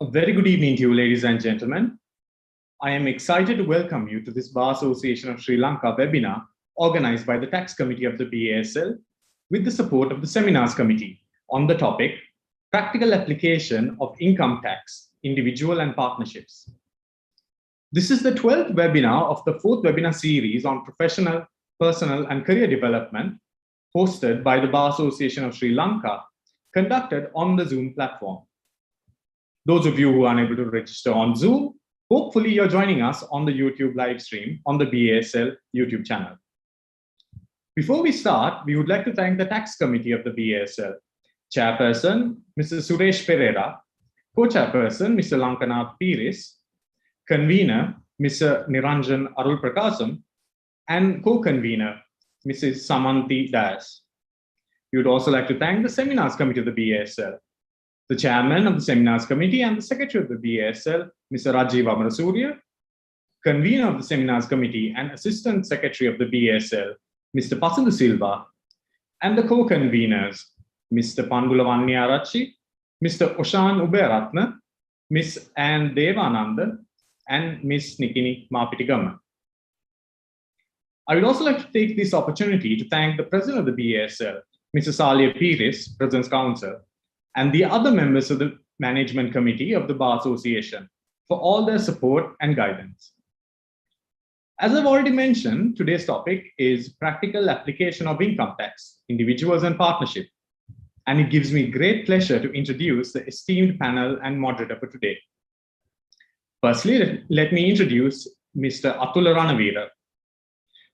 A very good evening to you, ladies and gentlemen. I am excited to welcome you to this Bar Association of Sri Lanka webinar organized by the Tax Committee of the BASL with the support of the Seminars Committee on the topic Practical Application of Income Tax, Individual and Partnerships. This is the 12th webinar of the 4th webinar series on professional, personal and career development hosted by the Bar Association of Sri Lanka, conducted on the Zoom platform. Those of you who are unable to register on Zoom, hopefully you're joining us on the YouTube live stream on the BASL YouTube channel. Before we start, we would like to thank the Tax Committee of the BASL, Chairperson, Mr. Suresh Pereira, Co-Chairperson, Mr. Lankanath Piris, Convener, Mr. Niranjan Arulprakasam, and Co-Convener, Mrs. Samanthi Das. We would also like to thank the Seminars Committee of the BASL, the Chairman of the Seminars Committee and the Secretary of the BASL, Mr. Rajiv Amarasuriya, Convener of the Seminars Committee and Assistant Secretary of the BASL, Mr. Pasindu Silva, and the co-conveners, Mr. Pandula Vanniyarachi, Mr. Oshan Ubeyaratna, Ms. Anne Devananda, and Ms. Nikini Mapitigama. I would also like to take this opportunity to thank the President of the BASL, Mr. Salya Piris, President's Council, and the other members of the Management Committee of the Bar Association for all their support and guidance. As I've already mentioned, today's topic is practical application of income tax, individuals and partnership. And it gives me great pleasure to introduce the esteemed panel and moderator for today. Firstly, let me introduce Mr. Atula Ranavira.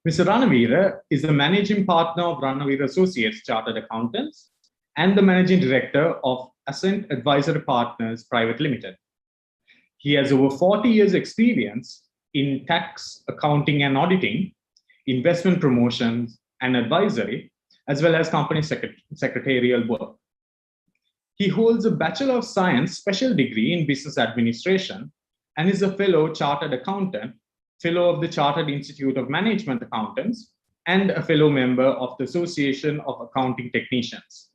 Mr. Ranavira is the managing partner of Ranavira Associates Chartered Accountants and the managing director of Ascent Advisory Partners Private Limited. He has over 40 years experience in tax, accounting and auditing, investment promotions and advisory, as well as company secretarial work. He holds a Bachelor of Science special degree in business administration and is a fellow chartered accountant, fellow of the Chartered Institute of Management Accountants, and a fellow member of the Association of Accounting Technicians.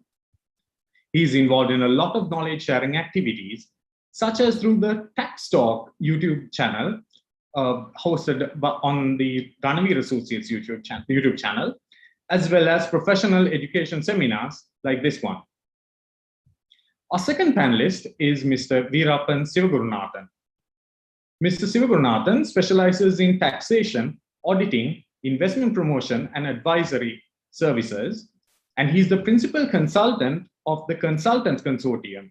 He's involved in a lot of knowledge sharing activities, such as through the Tax Talk YouTube channel, hosted on the Ranavira Associates YouTube channel, as well as professional education seminars like this one. Our second panelist is Mr. Veerappan Sivagurunathan. Mr. Sivagurunathan specializes in taxation, auditing, investment promotion, and advisory services, and he's the principal consultant of the Consultants Consortium.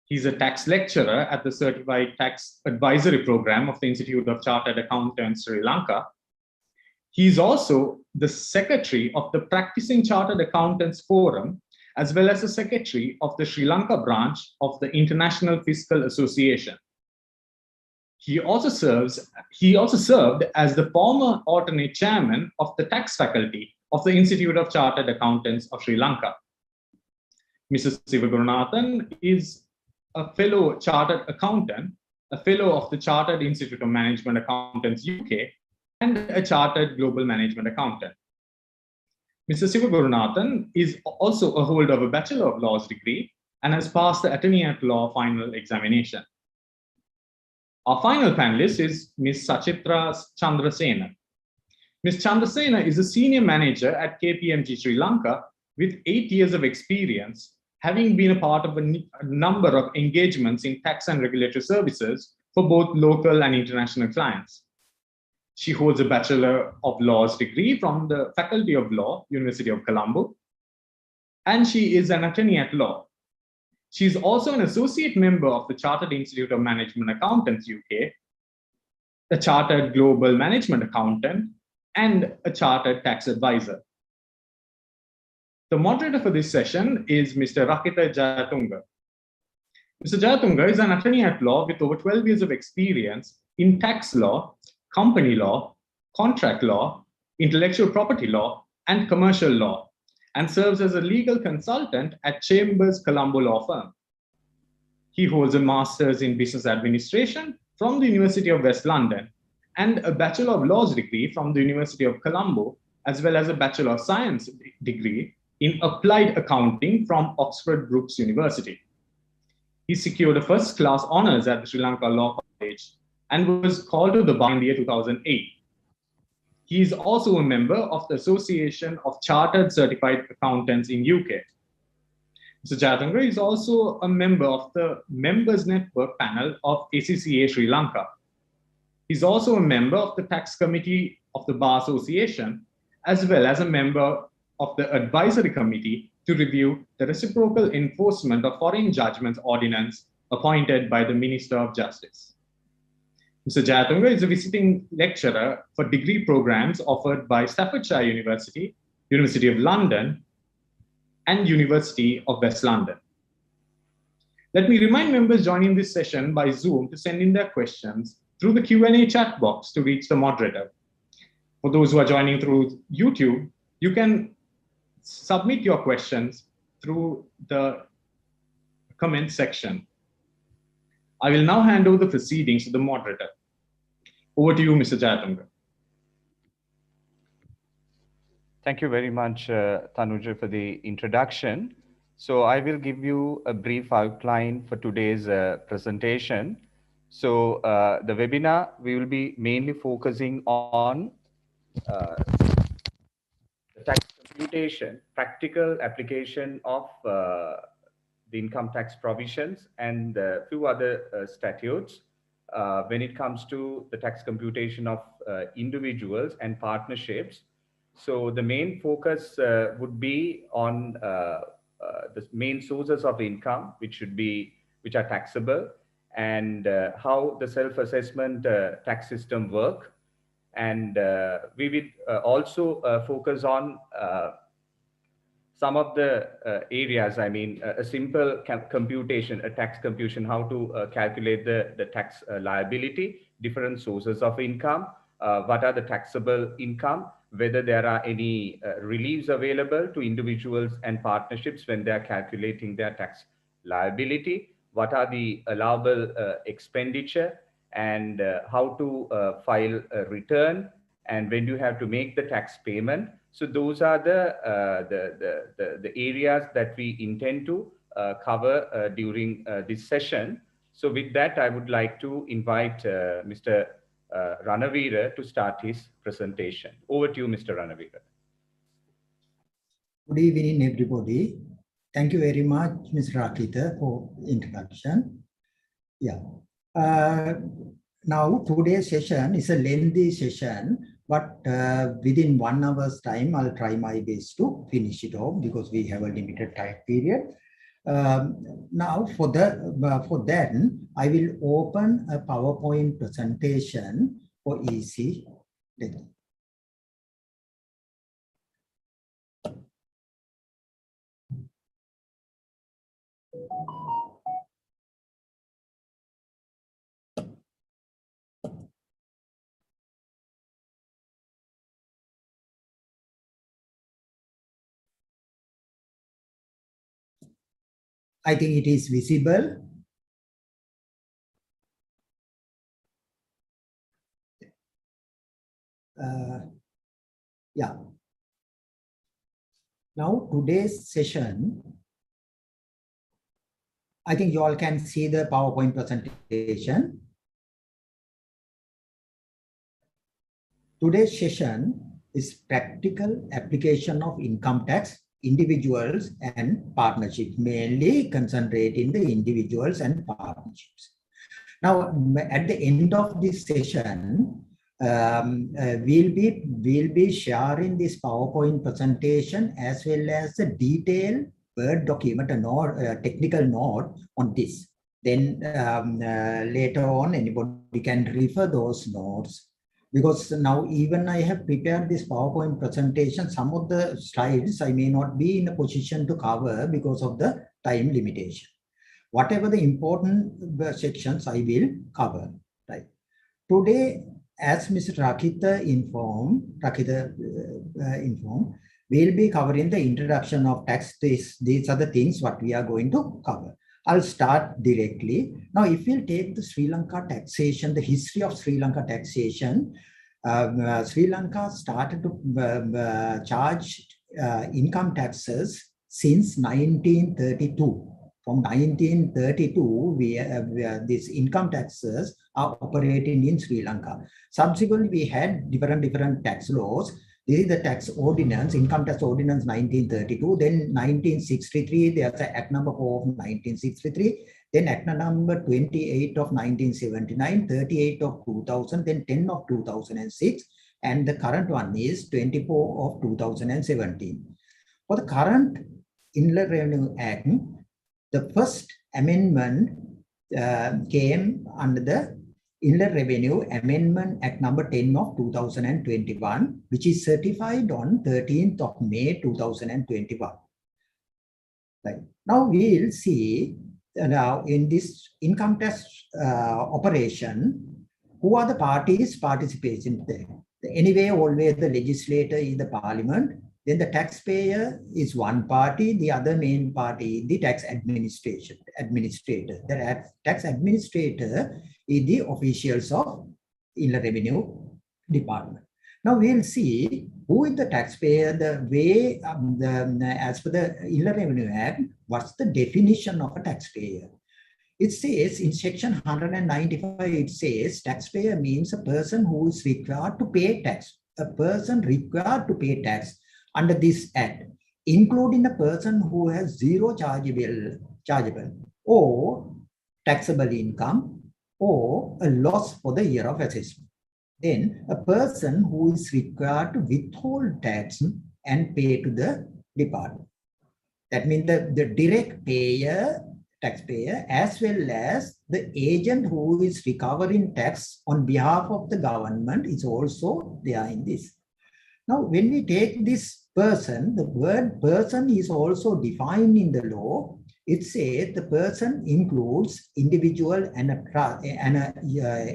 He's a tax lecturer at the Certified Tax Advisory Program of the Institute of Chartered Accountants Sri Lanka. He's also the secretary of the Practicing Chartered Accountants Forum, as well as the secretary of the Sri Lanka branch of the International Fiscal Association. He also served as the former alternate chairman of the tax faculty of the Institute of Chartered Accountants of Sri Lanka. Mr. Sivagurunathan is a fellow chartered accountant, a fellow of the Chartered Institute of Management Accountants UK, and a chartered global management accountant. Mr. Sivagurunathan is also a holder of a Bachelor of Laws degree and has passed the Attorney at Law final examination. Our final panelist is Ms. Sachitra Chandrasena. Ms. Chandrasena is a senior manager at KPMG Sri Lanka with 8 years of experience, having been a part of a number of engagements in tax and regulatory services for both local and international clients. She holds a Bachelor of Laws degree from the Faculty of Law, University of Colombo, and she is an attorney at law. She is also an associate member of the Chartered Institute of Management Accountants UK, a chartered global management accountant, and a chartered tax advisor. The moderator for this session is Mr. Rakita Jayatunga. Mr. Jayatunga is an attorney at law with over 12 years of experience in tax law, company law, contract law, intellectual property law, and commercial law, and serves as a legal consultant at Chambers Colombo Law Firm. He holds a master's in business administration from the University of West London and a Bachelor of Laws degree from the University of Colombo, as well as a Bachelor of Science degree in applied accounting from Oxford Brookes University. He secured a first-class honors at the Sri Lanka Law College and was called to the bar in the year 2008. He is also a member of the Association of Chartered Certified Accountants in UK. Mr. Jayatunga is also a member of the Members Network panel of ACCA Sri Lanka. He's also a member of the Tax Committee of the Bar Association, as well as a member of the Advisory Committee to review the Reciprocal Enforcement of Foreign Judgments Ordinance appointed by the Minister of Justice. Mr. Jayatunga is a visiting lecturer for degree programs offered by Staffordshire University, University of London, and University of West London. Let me remind members joining this session by Zoom to send in their questions through the Q&A chat box to reach the moderator. For those who are joining through YouTube, you can submit your questions through the comment section. I will now hand over the proceedings to the moderator. Over to you, Mr. Jayatunga. Thank you very much, Tanuja, for the introduction. So I will give you a brief outline for today's presentation. So the webinar, we will be mainly focusing on the tax computation, practical application of the income tax provisions and a few other statutes when it comes to the tax computation of individuals and partnerships. So the main focus would be on the main sources of income, which are taxable, and how the self-assessment tax system work. And we will also focus on some of the areas, I mean, a simple computation, a tax computation, how to calculate the tax liability, different sources of income, what are the taxable income, whether there are any reliefs available to individuals and partnerships when they are calculating their tax liability, what are the allowable expenditure, and how to file a return, and when you have to make the tax payment. So those are the areas that we intend to cover during this session. So with that, I would like to invite Mr. Ranavira to start his presentation. Over to you, Mr. Ranavira. Good evening, everybody. Thank you very much, Ms. Rakita, for introduction. Yeah. Now, today's session is a lengthy session, but within 1 hour's time, I'll try my best to finish it off because we have a limited time period. Now, for that, I will open a PowerPoint presentation for easy. I think it is visible. Yeah. Now, today's session, I think you all can see the PowerPoint presentation. Today's session is practical application of income tax, individuals and partnerships, mainly concentrating the individuals and partnerships. Now, at the end of this session, we'll be sharing this PowerPoint presentation as well as a detailed Word document, a technical note on this. Then later on, anybody can refer those notes. Because now even I have prepared this PowerPoint presentation, some of the slides I may not be in a position to cover because of the time limitation. Whatever the important sections I will cover. Right. Today, as Mr. Rakita informed, we'll be covering the introduction of tax. These are the things what we are going to cover. I'll start directly. Now, if we'll take the Sri Lanka taxation, the history of Sri Lanka taxation, Sri Lanka started to charge income taxes since 1932. from 1932, these income taxes are operating in Sri Lanka. Subsequently, we had different tax laws. This is the tax ordinance, income tax ordinance 1932. Then 1963, there's the Act number 4 of 1963. Then Act number 28 of 1979, 38 of 2000, then 10 of 2006. And the current one is 24 of 2017. For the current Inland Revenue Act, the first amendment came under the Inland Revenue Amendment Act number 10 of 2021, which is certified on 13th of May 2021. Right. Now we will see now in this income tax operation, who are the parties participating there? Anyway, always the legislator is the parliament. Then the taxpayer is one party, the other main party, the tax administrator. The tax administrator is the officials of Inland Revenue Department. Now we'll see who is the taxpayer, the way, as per the Inland Revenue Act, what's the definition of a taxpayer? It says in section 195, it says taxpayer means a person who is required to pay tax. A person required to pay tax under this act, including a person who has zero chargeable or taxable income or a loss for the year of assessment. Then a person who is required to withhold tax and pay to the department. That means the direct payer, taxpayer, as well as the agent who is recovering tax on behalf of the government is also there in this. Now, when we take this person, the word person is also defined in the law. It says the person includes individual and a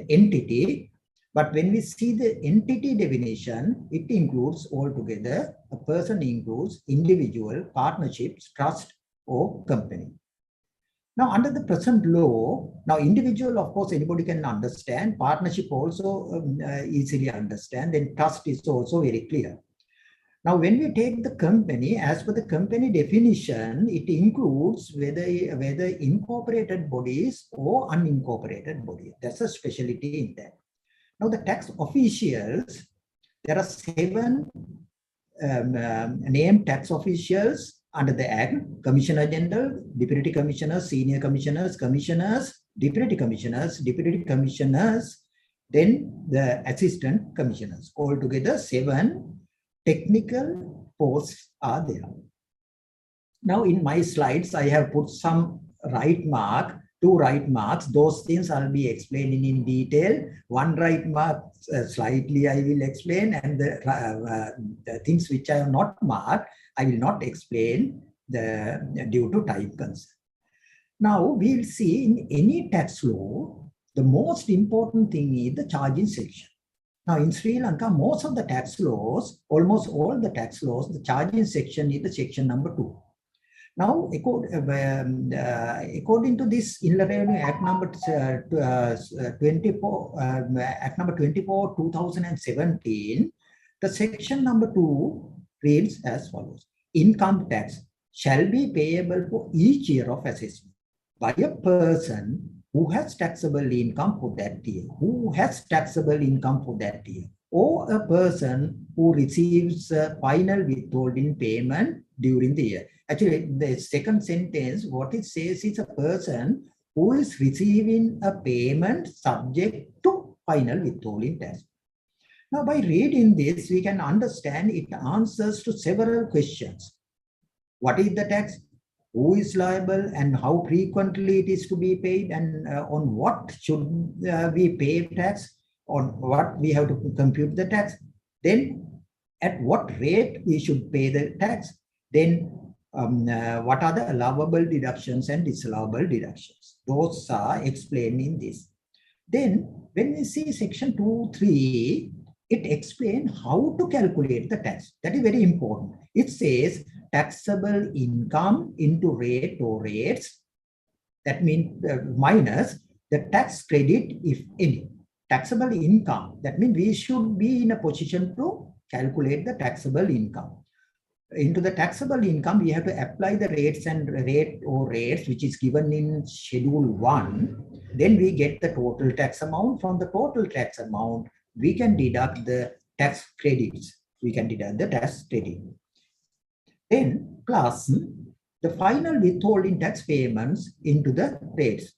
entity. But when we see the entity definition, it includes altogether, a person includes individual, partnerships, trust, or company. Now, under the present law, now individual, of course, anybody can understand. Partnership also easily understand. Then trust is also very clear. Now, when we take the company, as per the company definition, it includes whether incorporated bodies or unincorporated bodies. That's a specialty in that. Now, the tax officials, there are 7 named tax officials under the Act: Commissioner General, Deputy Commissioners, Senior Commissioners, Commissioners, Deputy Commissioners, then the Assistant Commissioners. Altogether, 7 technical posts are there. Now, in my slides, I have put some right mark, 2 right marks. Those things I'll be explaining in detail. 1 right mark, slightly I will explain, and the things which I have not marked, I will not explain due to time concern. Now, we'll see in any tax law, the most important thing is the charging section. Now, in Sri Lanka, most of the tax laws, almost all the tax laws, the charging section is the section number 2. Now, according to this Inland Revenue Act number 24, 2017, the section number 2 reads as follows: income tax shall be payable for each year of assessment by a person who has taxable income for that year, or a person who receives final withholding payment during the year. Actually, the second sentence, what it says is a person who is receiving a payment subject to final withholding tax. Now, by reading this, we can understand it answers to several questions. What is the tax? Who is liable and how frequently it is to be paid, and on what should we pay tax, on what we have to compute the tax, then at what rate we should pay the tax, then what are the allowable deductions and disallowable deductions. Those are explained in this. Then when we see section 2(3), it explains how to calculate the tax. That is very important. It says taxable income into rate or rates. That means minus the tax credit, if any. Taxable income. That means we should be in a position to calculate the taxable income. into the taxable income, we have to apply the rates which is given in Schedule 1. Then we get the total tax amount. From the total tax amount, we can deduct the tax credits. Then plus the final withholding tax payments into the rates.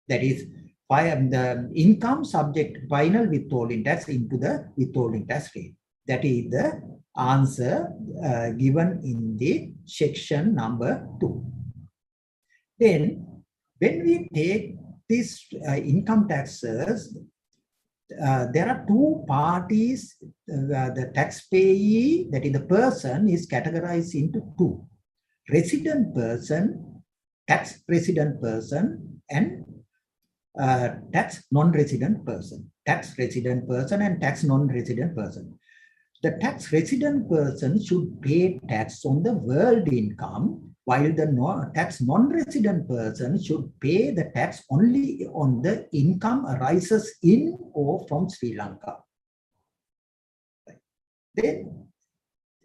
That is, the income subject final withholding tax into the withholding tax rate. That is the answer given in the section number 2. Then, when we take these income taxes, there are two parties. The taxpayee, that is the person, is categorized into two: resident person, tax resident person, and tax non-resident person. Tax resident person and tax non-resident person. The tax resident person should pay tax on the world income, while the tax non-resident person should pay the tax only on the income arises in or from Sri Lanka. Then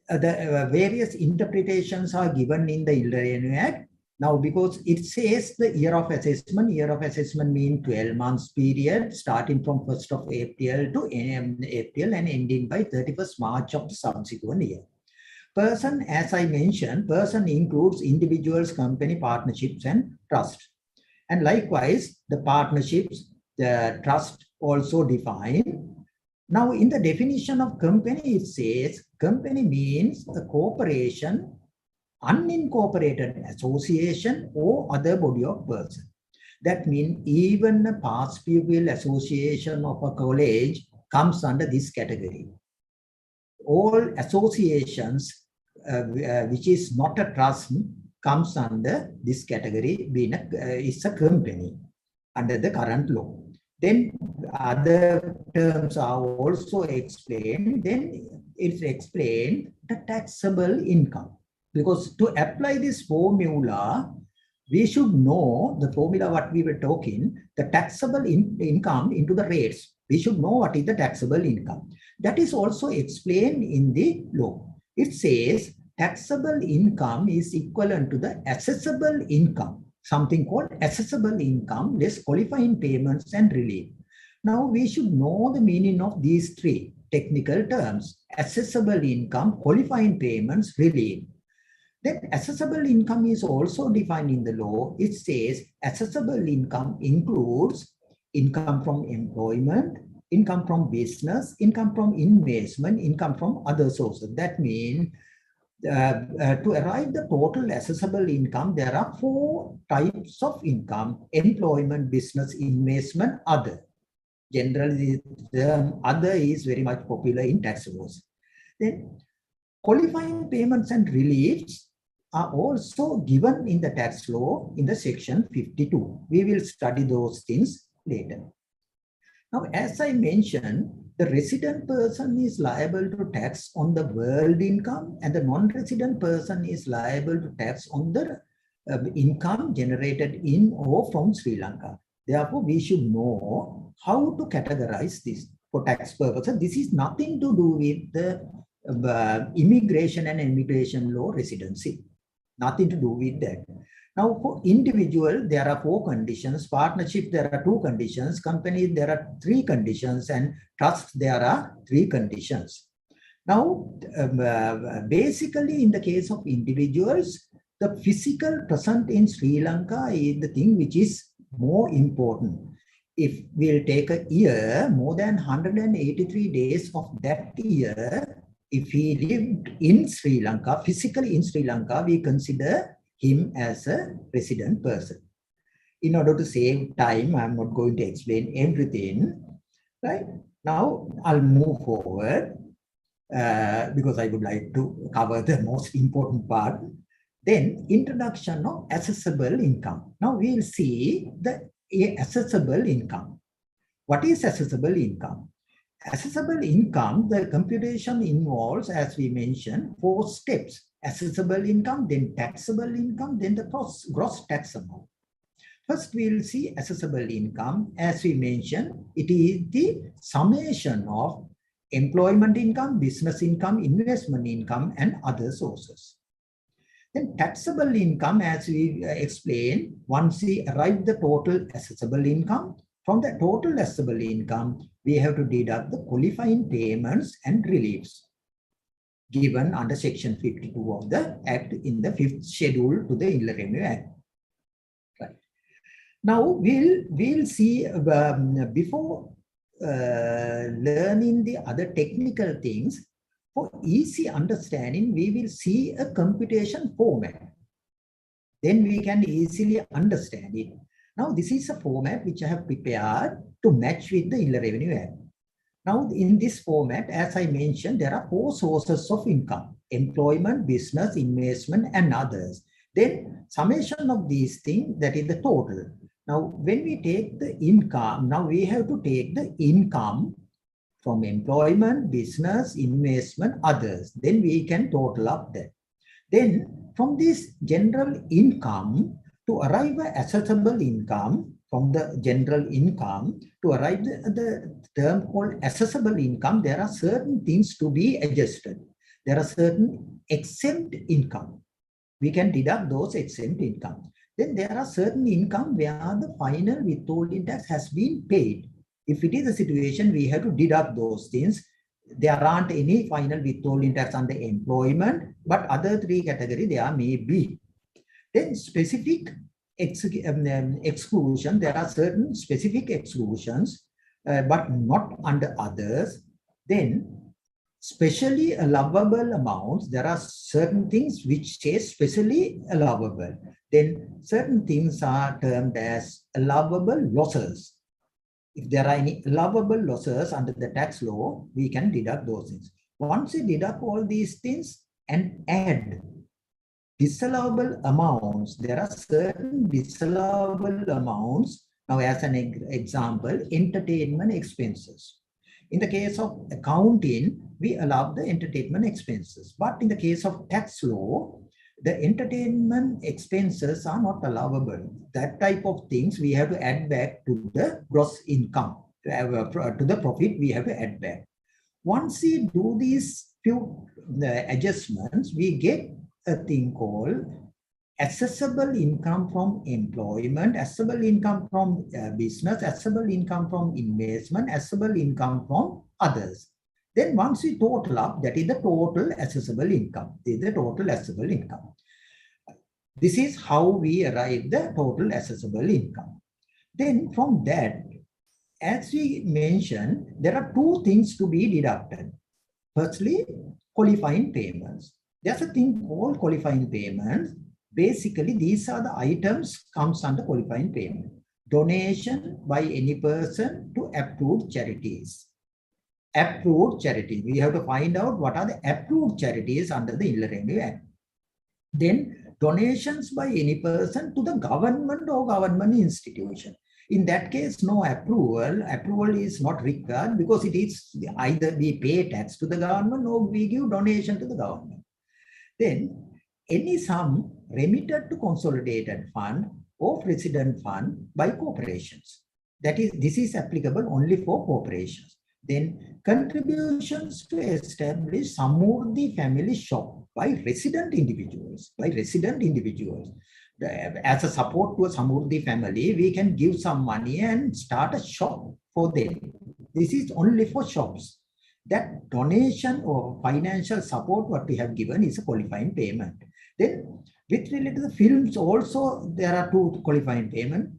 the various interpretations are given in the IL Revenue Act. Now, because it says the year of assessment means 12 months period, starting from 1st of April to April and ending by 31st March of the subsequent year. Person, as I mentioned, person includes individuals, company, partnerships, and trust. And likewise, the partnerships, the trust also define. Now, in the definition of company, it says company means a corporation, unincorporated association, or other body of person. That means even a past pupil association of a college comes under this category. All associations which is not a trust comes under this category, being is a company under the current law. Then other terms are also explained. Then it's explained the taxable income. Because to apply this formula, we should know the formula what we were talking, the taxable income into the rates. We should know what is the taxable income. That is also explained in the law. It says taxable income is equivalent to the assessable income, something called assessable income, less qualifying payments and relief. Now we should know the meaning of these three technical terms: assessable income, qualifying payments, relief. Then assessable income is also defined in the law. It says assessable income includes income from employment, income from business, income from investment, income from other sources. That means to arrive the total assessable income, there are 4 types of income: employment, business, investment, other. Generally, the other is very much popular in tax laws. Then qualifying payments and reliefs are also given in the tax law in the section 52. We will study those things later. Now, as I mentioned, the resident person is liable to tax on the world income, and the non-resident person is liable to tax on the income generated in or from Sri Lanka. Therefore, we should know how to categorize this for tax purposes. This is nothing to do with the immigration and immigration law residency. Nothing to do with that. Now, for individual, there are 4 conditions. Partnership, there are 2 conditions. Company, there are 3 conditions. And trust, there are 3 conditions. Now, basically, in the case of individuals, the physical present in Sri Lanka is the thing which is more important. If we'll take a year, more than 183 days of that year, if he lived in Sri Lanka, physically in Sri Lanka, we consider him as a resident person. In order to save time, I'm not going to explain everything. Right? Now, I'll move forward because I would like to cover the most important part. Then, introduction of assessable income. Now, we'll see the assessable income. What is assessable income? Assessable income, the computation involves, as we mentioned, 4 steps: assessable income, then taxable income, then the gross tax amount. First, we will see assessable income. As we mentioned, it is the summation of employment income, business income, investment income, and other sources. Then taxable income, as we explained, once we arrive the total assessable income, from the total assessable income, we have to deduct the qualifying payments and reliefs given under Section 52 of the Act in the 5th schedule to the Inland Revenue Act. Right. Now we'll see before learning the other technical things. For easy understanding, we will see a computation format. Then we can easily understand it. Now, this is a format which I have prepared to match with the Inland Revenue Act. Now, in this format, as I mentioned, there are 4 sources of income: employment, business, investment, and others. Then summation of these things, that is the total. Now, when we take the income, now we have to take the income from employment, business, investment, others. Then we can total up that. Then from this general income to arrive at assessable income, from the general income to arrive at the term called assessable income, there are certain things to be adjusted. There are certain exempt income. We can deduct those exempt income. Then there are certain income where the final withholding tax has been paid. If it is a situation, we have to deduct those things. There aren't any final withholding tax under employment, but other 3 categories there may be. Then specific exclusion, there are certain specific exclusions, but not under others. Then specially allowable amounts, there are certain things which say specially allowable. Then certain things are termed as allowable losses. If there are any allowable losses under the tax law, we can deduct those things. Once we deduct all these things and add disallowable amounts, there are certain disallowable amounts. Now, as an example, entertainment expenses. In the case of accounting, we allow the entertainment expenses. But in the case of tax law, the entertainment expenses are not allowable. That type of things we have to add back to the gross income. To the profit, we have to add back. Once we do these few adjustments, we get a thing called assessable income from employment, assessable income from business, assessable income from investment, assessable income from others. Then once we total up, that is the total assessable income. This is the total assessable income. This is how we arrive the total assessable income. Then from that, as we mentioned, there are 2 things to be deducted. Firstly, qualifying payments. There's a thing called qualifying payments. Basically, these are the items comes under qualifying payment. Donation by any person to approved charities. Approved charity. We have to find out what are the approved charities under the Inland Revenue Act. Then donations by any person to the government or government institution. In that case, no approval. Approval is not required because it is either we pay tax to the government or we give donation to the government. Then any sum remitted to consolidated fund or president fund by corporations. This is applicable only for corporations. Then contributions to establish Samurdhi family shop by resident individuals. As a support to a Samurdhi family, we can give some money and start a shop for them. This is only for shops. That donation or financial support what we have given is a qualifying payment. Then with related to the films also, there are 2 qualifying payment.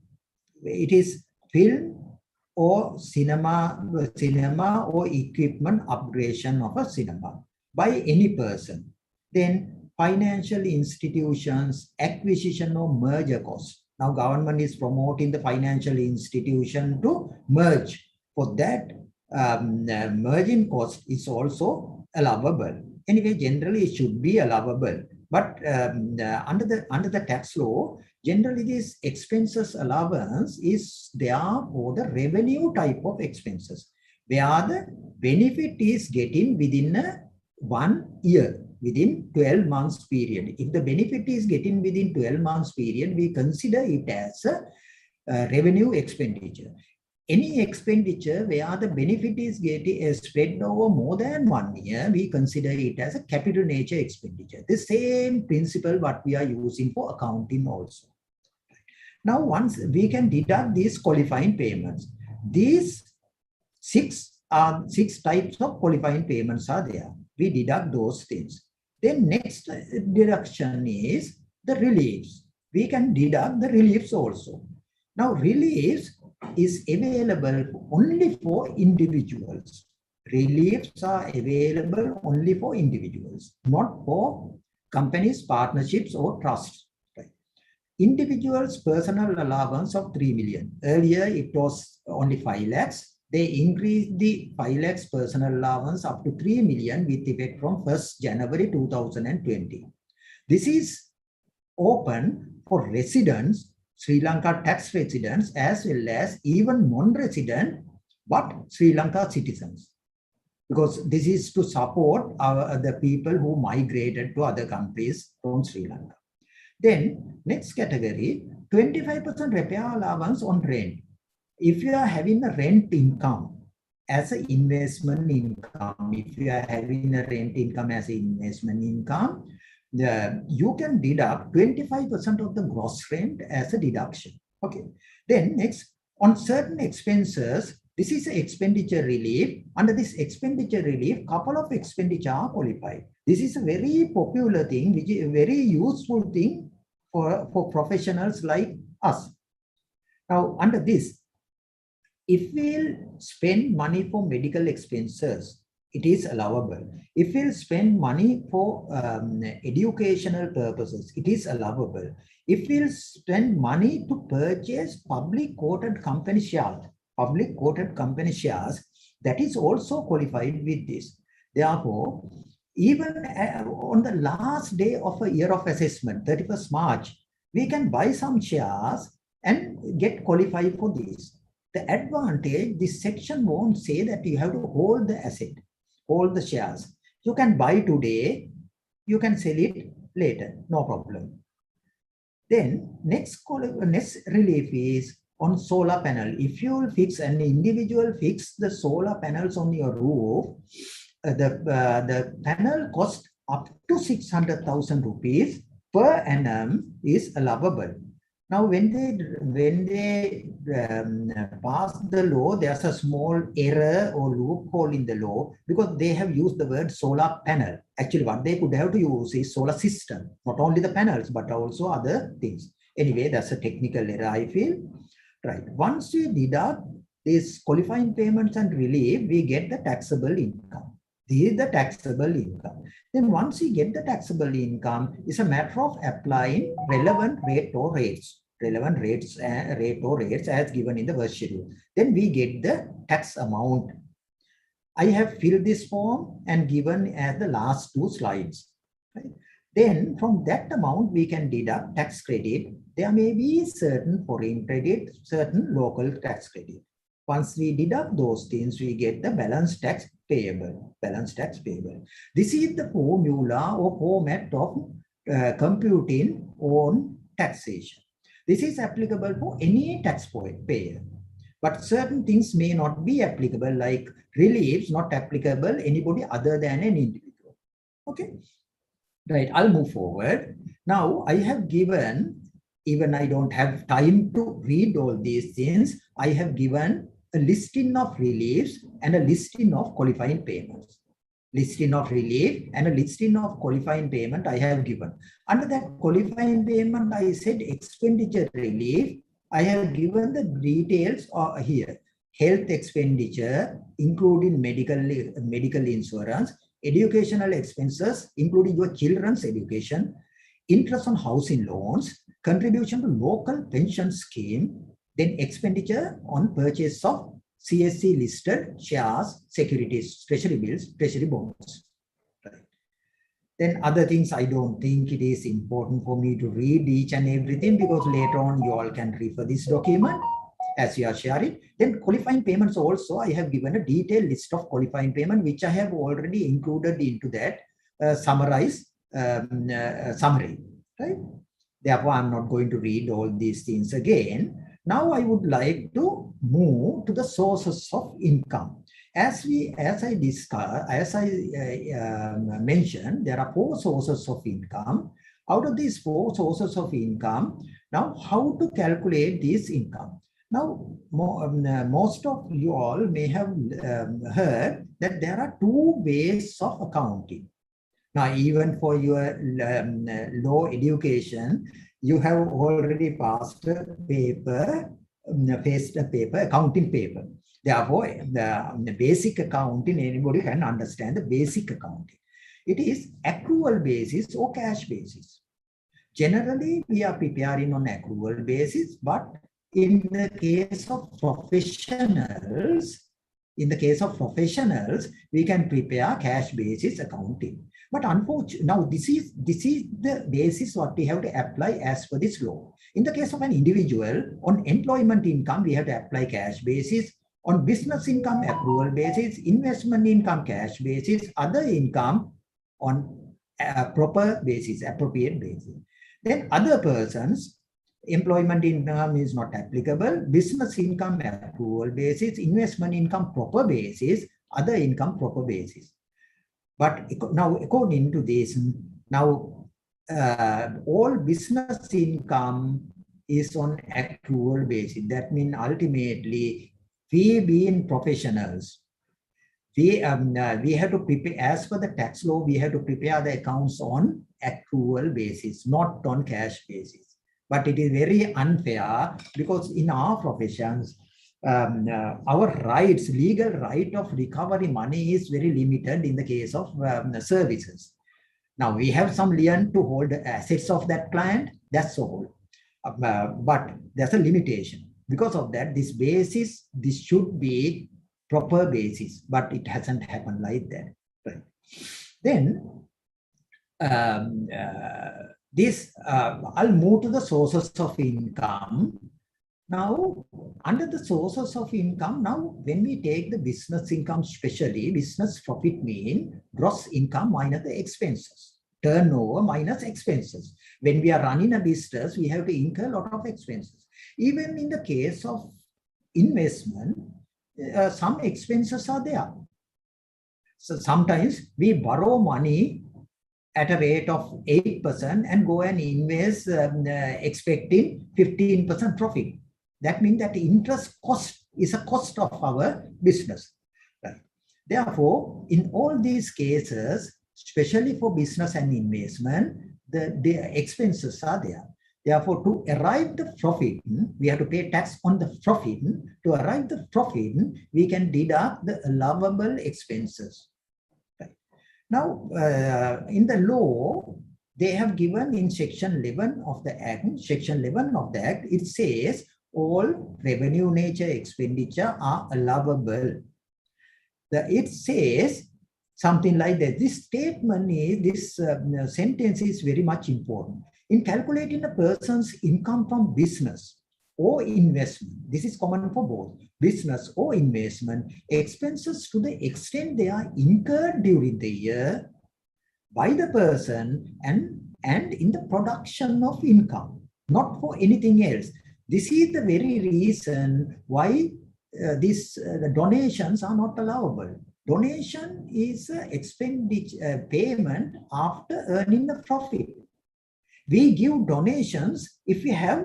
It is film or cinema or equipment upgradation of a cinema by any person. Then financial institutions, acquisition or merger cost. Now government is promoting the financial institution to merge. For that, merging cost is also allowable. Anyway, generally it should be allowable. But under the tax law, generally this expenses allowance is there for the revenue type of expenses, where the benefit is getting within 1 year, within 12 months period. If the benefit is getting within 12 months period, we consider it as a revenue expenditure. Any expenditure where the benefit is getting spread over more than 1 year, we consider it as a capital nature expenditure. The same principle what we are using for accounting also. Now, once we can deduct these qualifying payments, these six types of qualifying payments are there. We deduct those things. Then next deduction is the reliefs. We can deduct the reliefs also. Now, reliefs is available only for individuals. Reliefs are available only for individuals, not for companies, partnerships, or trusts. Right? Individuals' personal allowance of 3 million. Earlier, it was only 5 lakhs. They increased the 5 lakhs personal allowance up to 3 million with effect from 1st January 2020. This is open for residents, Sri Lanka tax residents, as well as even non-resident, but Sri Lanka citizens. Because this is to support the people who migrated to other countries from Sri Lanka. Then next category, 25% repair allowance on rent. If you are having a rent income as an investment income, if you are having a rent income as an investment income, you can deduct 25% of the gross rent as a deduction. Okay. Then next, on certain expenses, this is expenditure relief. Under this expenditure relief, couple of expenditure are qualified. This is a very popular thing, which is a very useful thing for professionals like us. Now, under this, if we'll spend money for medical expenses, it is allowable. If we'll spend money for educational purposes, it is allowable. If we'll spend money to purchase public quoted company shares, that is also qualified with this. Therefore, even on the last day of a year of assessment, 31st March, we can buy some shares and get qualified for this. The advantage, this section won't say that you have to hold the asset, hold the shares. You can buy today, you can sell it later, no problem. Then next relief is on solar panel. If you fix an individual fix the solar panels on your roof, the panel cost up to 600,000 rupees per annum is allowable. Now, when they pass the law, there's a small error or loophole in the law because they have used the word solar panel. Actually, what they could have to use is solar system, not only the panels, but also other things. Anyway, that's a technical error, I feel. Right. Once we deduct these qualifying payments and relief, we get the taxable income. This is the taxable income. Then once we get the taxable income, it's a matter of applying relevant rate or rates as given in the first schedule. Then we get the tax amount. I have filled this form and given as the last 2 slides. Right? Then from that amount, we can deduct tax credit. There may be certain foreign credit, certain local tax credit. Once we deduct those things, we get the balance tax payable. This is the formula or format of computing on taxation. This is applicable for any tax payer. But certain things may not be applicable, like reliefs not applicable anybody other than an individual. Okay. Right, I'll move forward. Now, I have given, even I don't have time to read all these things, I have given a listing of reliefs and a listing of qualifying payments. Listing of relief and a listing of qualifying payment I have given. Under that qualifying payment, I said expenditure relief. I have given the details here. Health expenditure, including medical insurance, educational expenses, including your children's education, interest on housing loans, contribution to local pension scheme, then expenditure on purchase of CSC listed shares, securities, treasury bills, treasury bonds. Right. Then other things, I don't think it is important for me to read each and everything because later on you all can refer this document as you are sharing. Then qualifying payments also, I have given a detailed list of qualifying payment, which I have already included into that summary, right? Therefore, I'm not going to read all these things again. Now I would like to move to the sources of income. As I mentioned, there are 4 sources of income. Out of these 4 sources of income, now how to calculate this income? Now, most of you all may have heard that there are 2 ways of accounting. Now, even for your law education, you have already passed a paper, accounting paper. Therefore, the basic accounting, anybody can understand the basic accounting. It is accrual basis or cash basis. Generally, we are preparing on accrual basis, but in the case of professionals, we can prepare cash basis accounting. But unfortunately, now this is the basis what we have to apply as per this law. In the case of an individual, on employment income, we have to apply cash basis. On business income, accrual basis. Investment income, cash basis. Other income on proper basis, appropriate basis. Then other persons, employment income is not applicable. Business income, accrual basis. Investment income, proper basis. Other income, proper basis. But now, according to this, now all business income is on accrual basis. That means ultimately, we being professionals, we have to prepare, as per the tax law, we have to prepare the accounts on accrual basis, not on cash basis. But it is very unfair because in our professions, our rights, legal right of recovery money is very limited in the case of services. Now we have some lien to hold the assets of that client, that's all. But there's a limitation. Because of that, this basis, this should be proper basis, but it hasn't happened like that. Right. Then I'll move to the sources of income. Now, under the sources of income, now when we take the business income, especially business profit mean gross income minus the expenses, turnover minus expenses. When we are running a business, we have to incur a lot of expenses. Even in the case of investment, some expenses are there. So sometimes we borrow money at a rate of 8% and go and invest expecting 15% profit. That means that the interest cost is a cost of our business. Right? Therefore, in all these cases, especially for business and investment, the expenses are there. Therefore, to arrive the profit, we have to pay tax on the profit. To arrive the profit, we can deduct the allowable expenses. Right? Now, in the law, they have given in section 11 of the Act, it says all revenue nature expenditure are allowable. It says something like that. This statement is, this sentence is very much important. In calculating a person's income from business or investment, this is common for both business or investment, expenses to the extent they are incurred during the year by the person and in the production of income, not for anything else. This is the very reason why the donations are not allowable. Donation is expenditure payment after earning the profit. We give donations if we are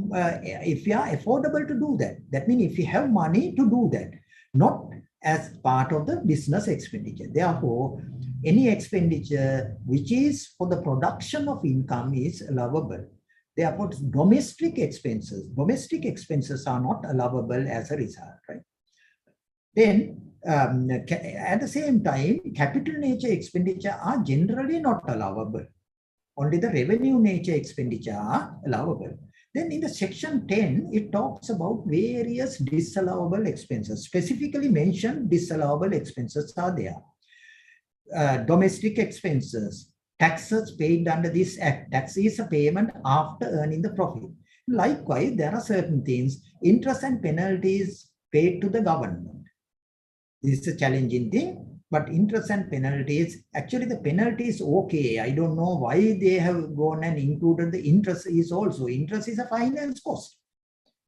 affordable to do that. That means if we have money to do that, not as part of the business expenditure. Therefore, any expenditure which is for the production of income is allowable. Therefore, domestic expenses are not allowable as a result, right? Then, at the same time, capital nature expenditure are generally not allowable. Only the revenue nature expenditure are allowable. Then in the section 10, it talks about various disallowable expenses. Specifically mentioned disallowable expenses are there. Domestic expenses, taxes paid under this act. Tax is a payment after earning the profit. Likewise, there are certain things, interest and penalties paid to the government. This is a challenging thing. But interest and penalties, actually the penalty is okay. I don't know why they have gone and included the interest is also. Interest is a finance cost.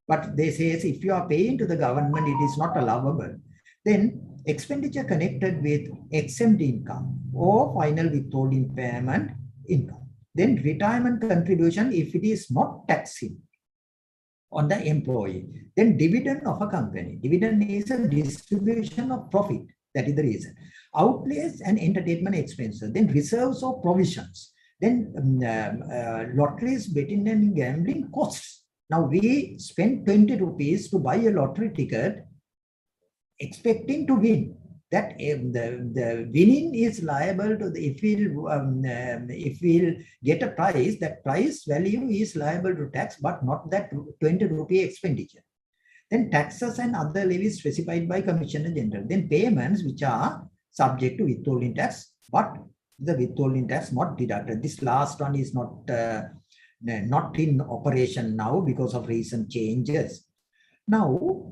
But they say if you are paying to the government, it is not allowable. Then expenditure connected with exempt income or final withholding payment income. Then retirement contribution if it is not taxing on the employee. Then dividend of a company. Dividend is a distribution of profit. That is the reason. Outlays and entertainment expenses. Then reserves or provisions. Then lotteries, betting and gambling costs. Now we spend 20 rupees to buy a lottery ticket expecting to win. That the winning is liable to the, if we'll get a prize, that prize value is liable to tax, but not that 20 rupee expenditure. Then taxes and other levies specified by Commissioner General. Then payments which are subject to withholding tax, but the withholding tax not deducted. This last one is not in operation now because of recent changes. Now,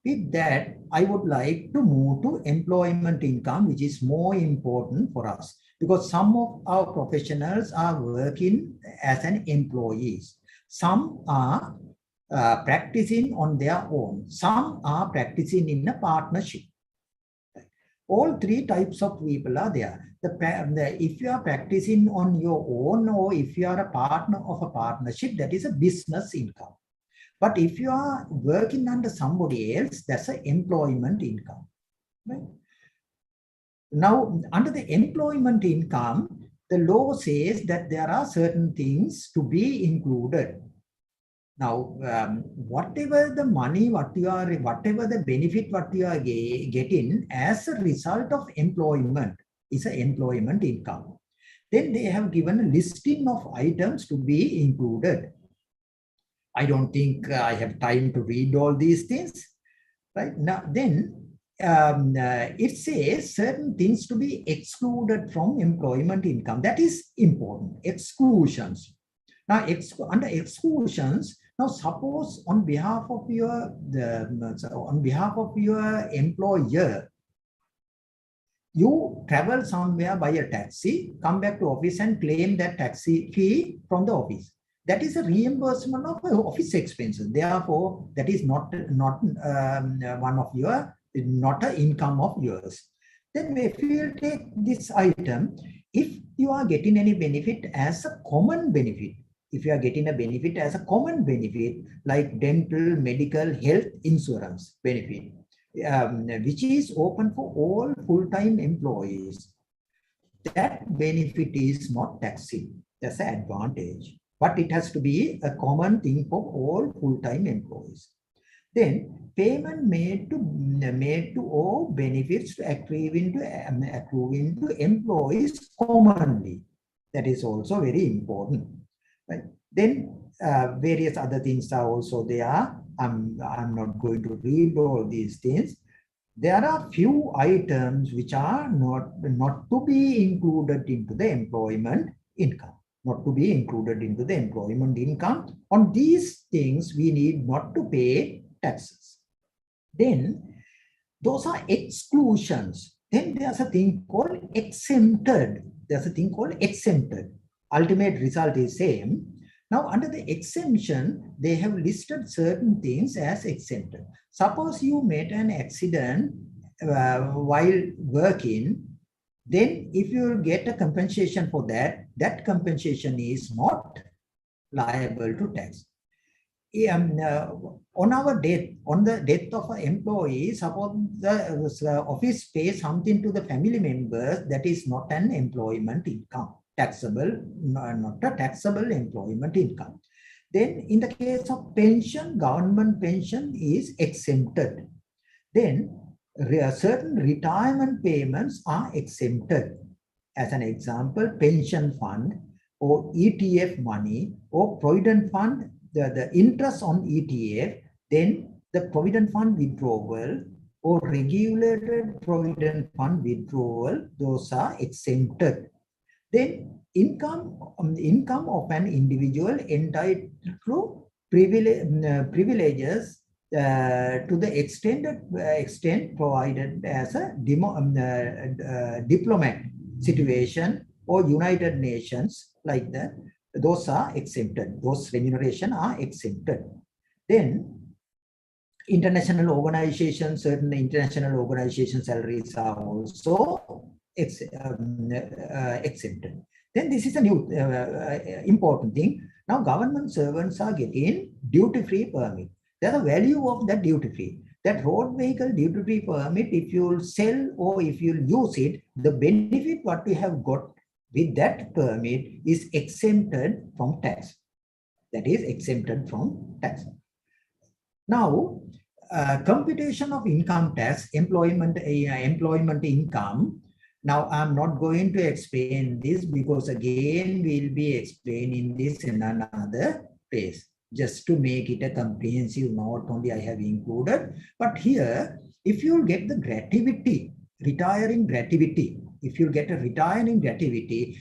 with that, I would like to move to employment income, which is more important for us because some of our professionals are working as an employees. Some are practicing on their own. Some are practicing in a partnership. All three types of people are there. If you are practicing on your own or if you are a partner of a partnership, that is a business income. But if you are working under somebody else, that's an employment income. Right? Now, under the employment income, the law says that there are certain things to be included. Now, whatever the money, whatever the benefit what you are getting as a result of employment is an employment income. Then they have given a listing of items to be included. I don't think I have time to read all these things. Right now, then it says certain things to be excluded from employment income. That is important. Exclusions. Now, under exclusions, now suppose on behalf of your employer, you travel somewhere by a taxi, come back to office and claim that taxi fee from the office. That is a reimbursement of office expenses. Therefore, that is not one of your, not an income of yours. Then if you take this item, if you are getting any benefit as a common benefit, if you are getting a benefit as a common benefit, like dental, medical, health insurance benefit, which is open for all full-time employees, that benefit is not taxing. That's an advantage. But it has to be a common thing for all full-time employees. Then payment made to all benefits to accrue into employees commonly. That is also very important. Right? Then various other things are also there. I'm not going to read all these things. There are few items which are not to be included into the employment income. Not to be included into the employment income. On these things, we need not to pay taxes. Then, those are exclusions. Then there's a thing called exempted. There's a thing called exempted. Ultimate result is same. Now, under the exemption, they have listed certain things as exempted. Suppose you made an accident while working. Then if you get a compensation for that, that compensation is not liable to tax. On the death of an employee, suppose the office pays something to the family members, that is not an employment income, taxable, not a taxable employment income. Then in the case of pension, government pension is exempted. Then certain retirement payments are exempted. As an example, pension fund or ETF money or provident fund, the interest on ETF, then the provident fund withdrawal or regulated provident fund withdrawal, those are exempted. Then income of an individual entitled to privileges to the extent provided as a diplomat situation or United Nations, like that, those are exempted. Those remuneration are exempted. Then international organizations, certain international organization salaries are also exempted. Then this is a new important thing. Now government servants are getting duty-free permit. There's a value of that duty-free. That road vehicle duty-free permit, if you sell or if you use it, the benefit what we have got with that permit is exempted from tax. That is exempted from tax. Now, computation of income tax, employment income. Now, I'm not going to explain this because again, we'll be explaining this in another place. Just to make it a comprehensive note only I have included. But here, if you get the gratuity, retiring gratuity, if you get a retiring gratuity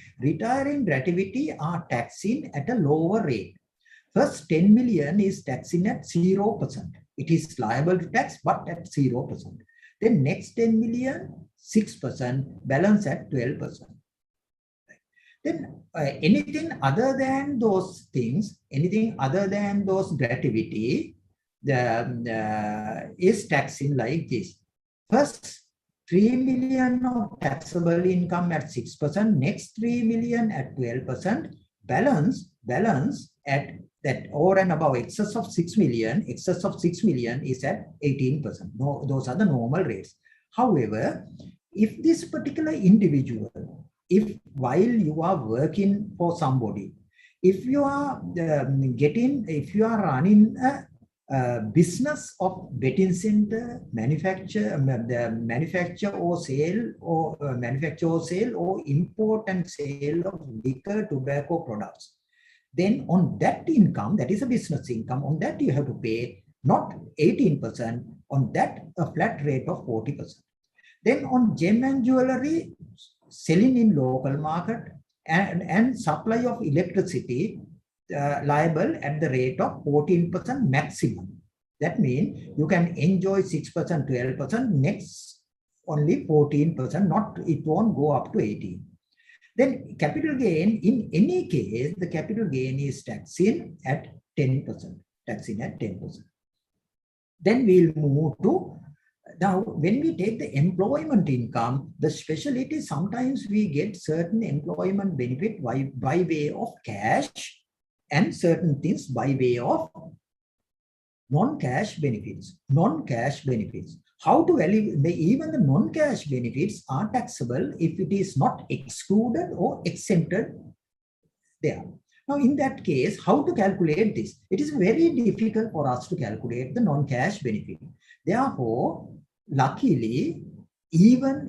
are taxing at a lower rate. First 10 million is taxing at 0%. It is liable to tax, but at 0%. Then next 10 million, 6%, balance at 12%. Then anything other than those things, anything other than those gratuity, is taxing like this. First 3 million of taxable income at 6%, next 3 million at 12%, balance at that or and above excess of 6 million is at 18%. No, those are the normal rates. However, if this particular individual, if while you are working for somebody, if you are running a business of betting center, manufacture or sale or import and sale of liquor, tobacco products, then on that income, that is a business income, on that you have to pay not 18%, on that a flat rate of 40%. Then on gem and jewelry, selling in local market and supply of electricity, liable at the rate of 14% maximum. That means you can enjoy 6%, 12%, next only 14%, it won't go up to 18%. Then capital gain, in any case, the capital gain is taxing at 10%, Then we'll move to, now when we take the employment income, the specialty, sometimes we get certain employment benefit by way of cash and certain things by way of non-cash benefits. How to value, even the non-cash benefits are taxable if it is not excluded or exempted there. Now, in that case, how to calculate this? It is very difficult for us to calculate the non-cash benefit. Therefore, luckily, there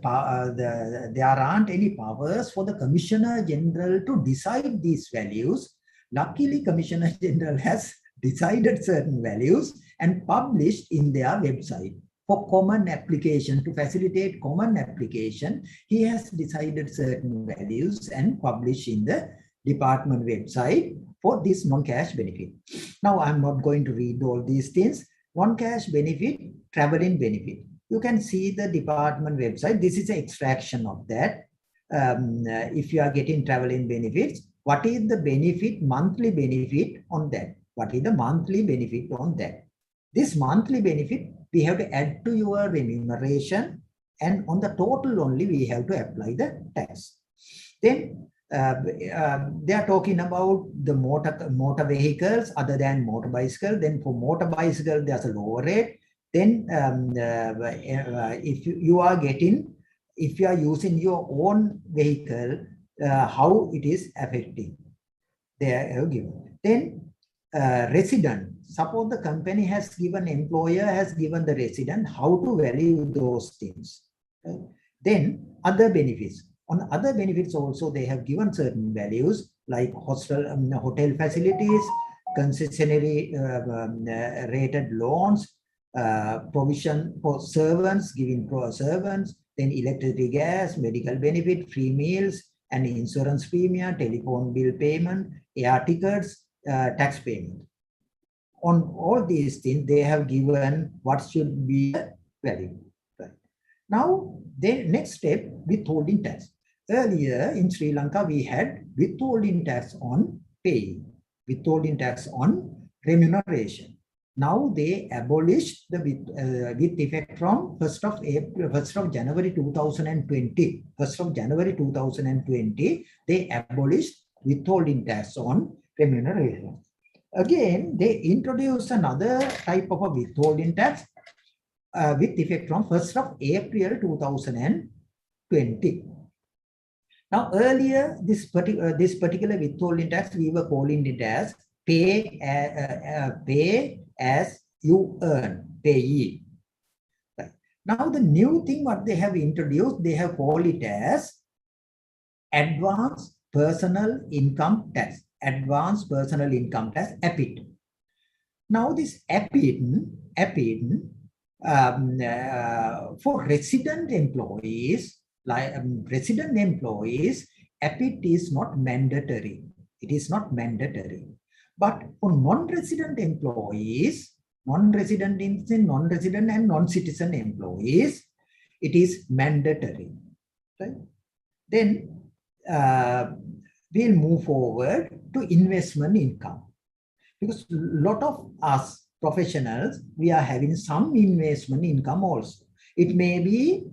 aren't any powers for the Commissioner General to decide these values. Luckily, Commissioner General has decided certain values and published in their website. For common application, to facilitate common application, he has decided certain values and published in the department website for this non-cash benefit. Now, I'm not going to read all these things. Non-cash benefit, traveling benefit. You can see the department website. This is an extraction of that. If you are getting traveling benefits, what is the benefit, monthly benefit on that? What is the monthly benefit on that? This monthly benefit, we have to add to your remuneration, and on the total only we have to apply the tax. Then they are talking about the motor vehicles other than motor bicycle. Then for motor bicycle, there's a lower rate. Then if you are using your own vehicle, how it is affecting. They are given. Then resident. Suppose the company has given, employer has given the resident, how to value those things. Right? Then other benefits. On other benefits also, they have given certain values like hotel facilities, concessionary rated loans, provision for servants, giving for servants, then electricity, gas, medical benefit, free meals, and insurance premium, telephone bill payment, air tickets, tax payment. On all these things, they have given what should be the value. Right. Now, the next step, withholding tax. Earlier in Sri Lanka, we had withholding tax on pay, withholding tax on remuneration. Now they abolished the with effect from 1st of January 2020. 1st of January 2020, they abolished withholding tax on remuneration. Again, they introduced another type of a withholding tax with effect from 1st of April 2020. Now, earlier, this particular withholding tax, we were calling it as pay as you earn, payee. Right. Now, the new thing what they have introduced, they have called it as advanced personal income tax, advanced personal income tax, APIT. Now, this APIT for resident employees, APIT is not mandatory. It is not mandatory. But for non-resident employees, non-resident and non-citizen employees, it is mandatory. Right? Then we'll move forward to investment income. Because a lot of us professionals, we are having some investment income also. It may be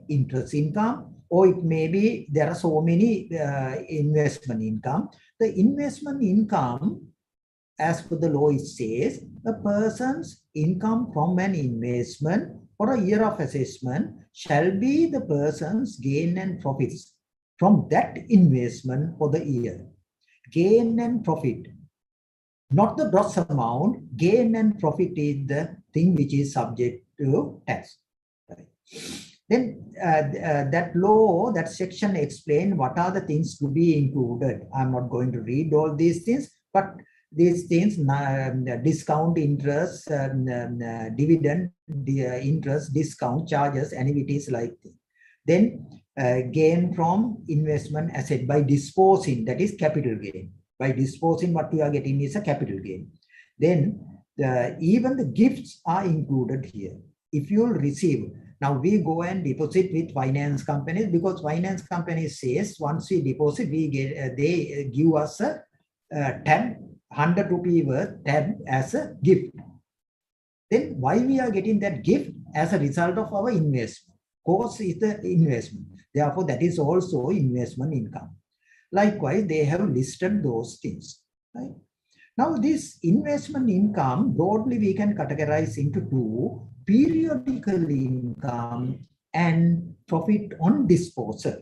interest income, or it may be there are so many investment income. The investment income, as per the law, it says a person's income from an investment for a year of assessment shall be the person's gain and profits from that investment for the year. Gain and profit, not the gross amount. Gain and profit is the thing which is subject to tax. Right. Then that law, that section explain what are the things to be included. I'm not going to read all these things, but these things, discount, interest, dividend, interest, discount, charges, annuities like that. Then gain from investment asset by disposing, that is capital gain. By disposing, what we are getting is a capital gain. Then even the gifts are included here. If you will receive, now we go and deposit with finance companies, because finance companies says once we deposit, we get they give us a tab, 100 rupee worth tab as a gift. Then why we are getting that gift? As a result of our investment. Cost is the investment. Therefore, that is also investment income. Likewise, they have listed those things. Right? Now, this investment income, broadly, we can categorize into two: periodical income and profit on disposal.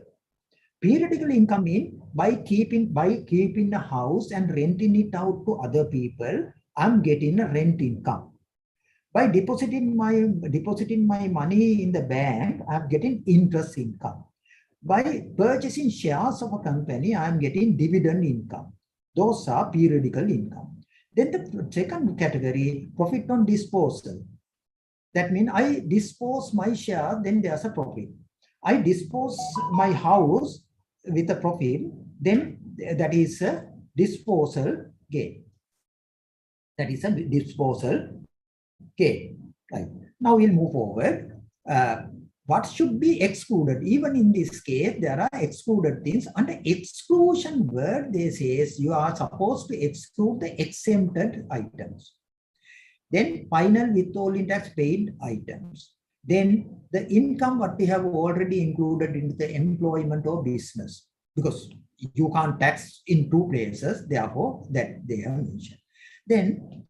Periodical income means by keeping a house and renting it out to other people, I'm getting a rent income. By depositing my money in the bank, I'm getting interest income. By purchasing shares of a company, I am getting dividend income. Those are periodical income. Then the second category, profit on disposal. That means I dispose my share, then there's a profit. I dispose my house with a profit, then that is a disposal gain. That is a disposal gain. Right. Now we'll move forward. What should be excluded? Even in this case, there are excluded things. Under exclusion word, they says you are supposed to exclude the exempted items. Then final withholding tax paid items. Then the income what we have already included in the employment or business, because you can't tax in two places, therefore that they have mentioned. Then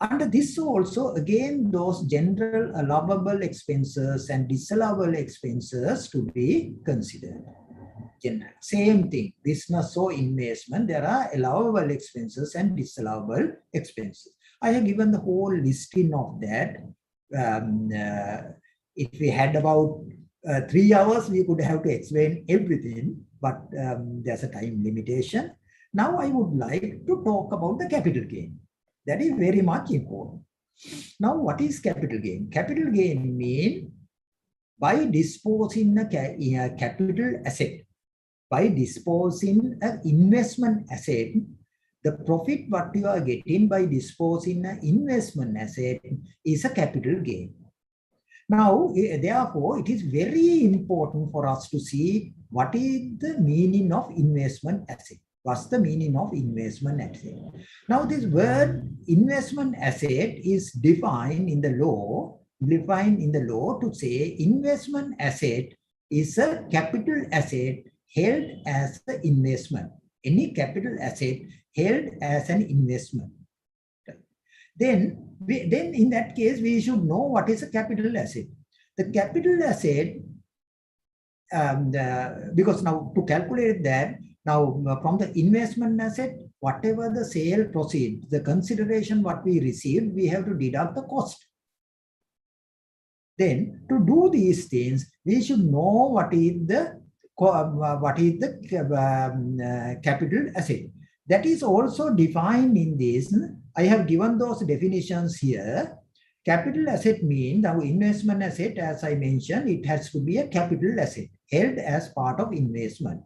under this also, again, those general allowable expenses and disallowable expenses to be considered. General. Same thing, business or investment, there are allowable expenses and disallowable expenses. I have given the whole listing of that. If we had about 3 hours, we could have to explain everything, but there's a time limitation. Now I would like to talk about the capital gain. That is very much important. Now, what is capital gain? Capital gain means by disposing a capital asset, by disposing an investment asset, the profit what you are getting by disposing an investment asset is a capital gain. Now, therefore, it is very important for us to see what is the meaning of investment asset. What's the meaning of investment asset? Now, this word investment asset is defined in the law to say investment asset is a capital asset held as an investment. Any capital asset held as an investment. Then in that case, we should know what is a capital asset. The capital asset, because now to calculate that, now from the investment asset, whatever the sale proceeds, the consideration what we received, we have to deduct the cost. Then to do these things, we should know what is the capital asset. That is also defined in this. I have given those definitions here. Capital asset means our investment asset, as I mentioned, it has to be a capital asset held as part of investment.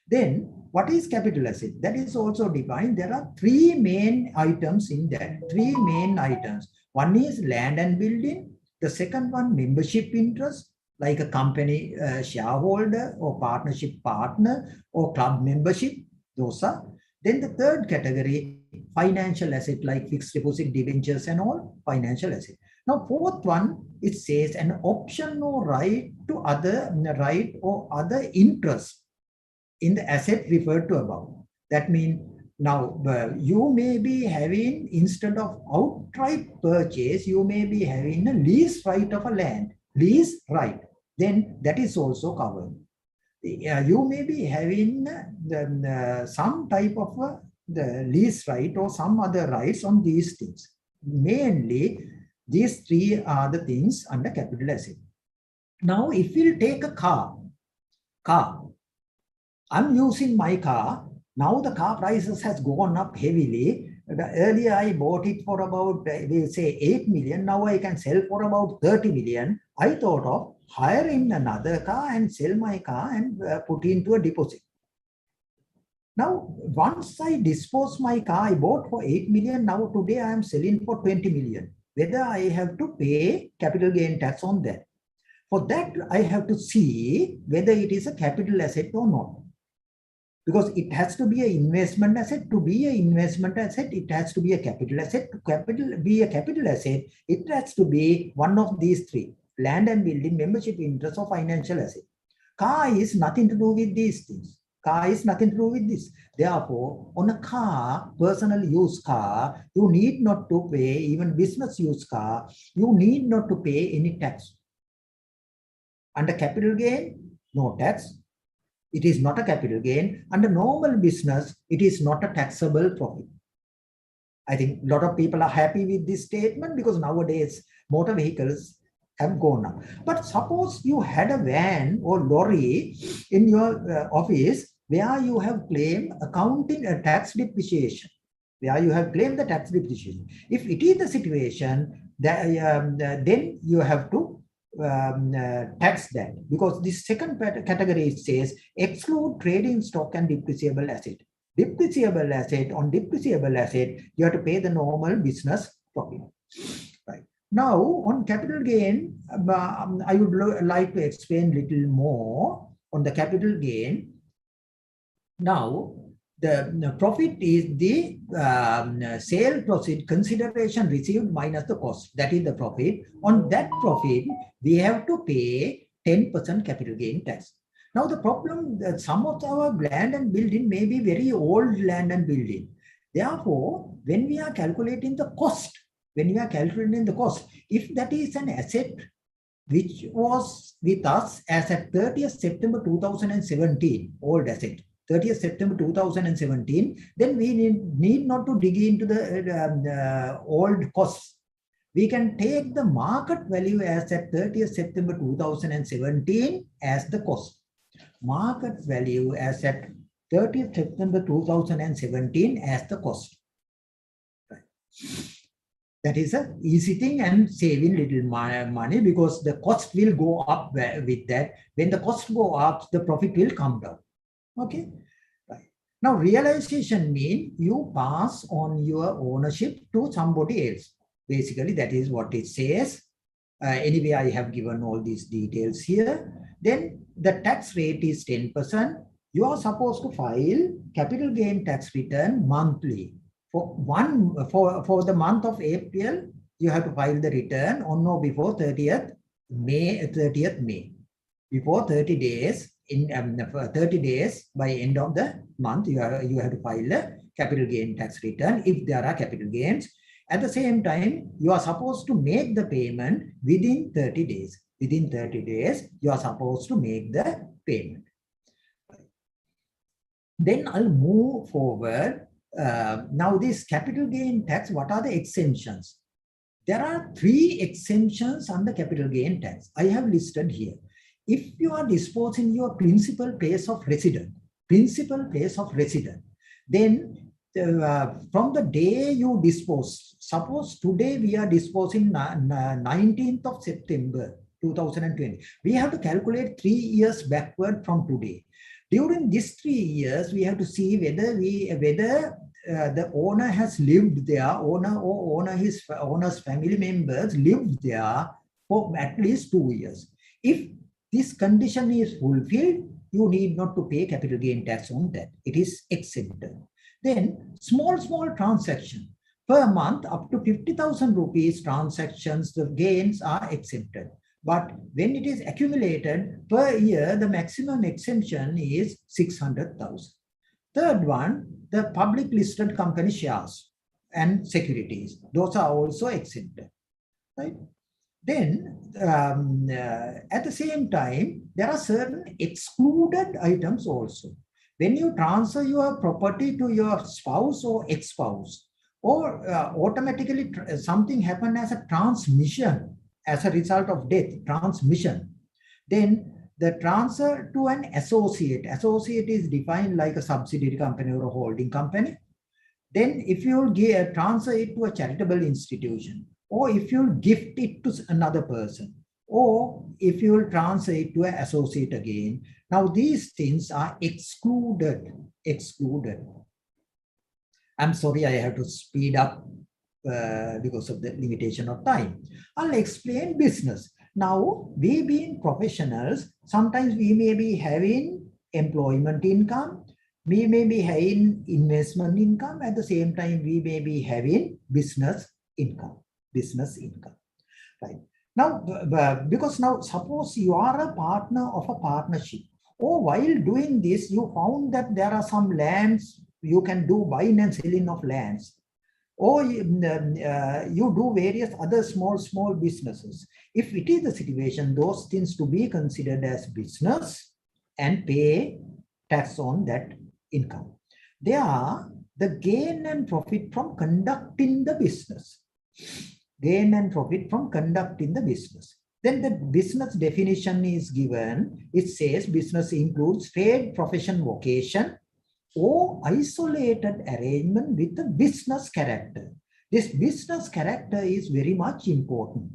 Then what is capital asset? That is also defined. There are three main items in that. Three main items. One is land and building. The second one, membership interest, like a company shareholder or partnership partner or club membership. Those are. Then the third category, financial asset, like fixed deposit, debentures and all financial asset. Now, fourth one, it says an option or right or other interest in the asset referred to above. That means now you may be having, instead of outright purchase, you may be having a lease right of a land, lease right. Then that is also covered. You may be having some type of the lease right or some other rights on these things. Mainly, these three are the things under capital asset. Now, if we'll take a car, I'm using my car. Now the car prices has gone up heavily. Earlier I bought it for about, we'll say 8 million. Now I can sell for about 30 million. I thought of hiring another car and sell my car and put into a deposit. Now, once I dispose my car, I bought for 8 million. Now today I am selling for 20 million. Whether I have to pay capital gain tax on that. For that, I have to see whether it is a capital asset or not. Because it has to be an investment asset. To be an investment asset, it has to be a capital asset. To be a capital asset, it has to be one of these three: land and building, membership interest, or financial asset. Car is nothing to do with these things. Car is nothing to do with this. Therefore, on a car, personal use car, you need not to pay, even business use car, you need not to pay any tax. Under capital gain, no tax. It is not a capital gain. Under normal business, it is not a taxable profit. I think a lot of people are happy with this statement because nowadays motor vehicles have gone up. But suppose you had a van or lorry in your office where you have claimed accounting a tax depreciation, where you have claimed the tax depreciation. If it is the situation, that, then you have to tax that, because this second category says exclude trading stock and depreciable asset. Depreciable asset, on depreciable asset, you have to pay the normal business profit. Right. Now, on capital gain, I would like to explain a little more on the capital gain. Now, the profit is the sale proceed consideration received minus the cost. That is the profit. On that profit, we have to pay 10% capital gain tax. Now, the problem that some of our land and building may be very old land and building. Therefore, when we are calculating the cost, if that is an asset which was with us as at 30th September 2017, old asset, 30th September 2017, then we need not to dig into the old costs. We can take the market value as at 30th September 2017 as the cost. Market value as at 30th September 2017 as the cost. Right. That is an easy thing and saving little money because the cost will go up with that. When the cost go up, the profit will come down. Okay. Right. Now, realization means you pass on your ownership to somebody else. Basically, that is what it says. Anyway, I have given all these details here. Then the tax rate is 10%. you are supposed to file capital gain tax return monthly. For the month of April, you have to file the return on or before 30th May. Before 30 days, in 30 days by end of the month, you have to file a capital gain tax return if there are capital gains. At the same time, you are supposed to make the payment within 30 days. Within 30 days, you are supposed to make the payment. Then I'll move forward. Now this capital gain tax, what are the exemptions? There are 3 exemptions under capital gain tax. I have listed here. If you are disposing your principal place of residence, then from the day you dispose, suppose today we are disposing 19th of September 2020. We have to calculate 3 years backward from today. During these 3 years, we have to see whether the owner has lived there, owner's family members lived there for at least 2 years. If this condition is fulfilled, you need not to pay capital gain tax on that. It is exempted. Then small transaction per month up to 50,000 rupees transactions, the gains are exempted. But when it is accumulated per year, the maximum exemption is 600,000. Third one, the public listed company shares and securities. Those are also exempted, right? Then at the same time, there are certain excluded items also. When you transfer your property to your spouse or ex-spouse, or automatically something happen as a transmission as a result of death, transmission, then the transfer to an associate is defined like a subsidiary company or a holding company. Then if you transfer it to a charitable institution, or if you gift it to another person, or if you transfer it to an associate again. Now these things are excluded. I'm sorry, I have to speed up because of the limitation of time. I'll explain business. Now, we being professionals, sometimes we may be having employment income, we may be having investment income, at the same time we may be having business income, right? Now, because now suppose you are a partner of a partnership, or while doing this, you found that there are some lands, you can do buying and selling of lands, or you do various other small businesses. If it is the situation, those things to be considered as business and pay tax on that income. They are the gain and profit from conducting the business. Gain and profit from conducting the business. Then the business definition is given. It says business includes trade, profession, vocation, or isolated arrangement with a business character. This business character is very much important.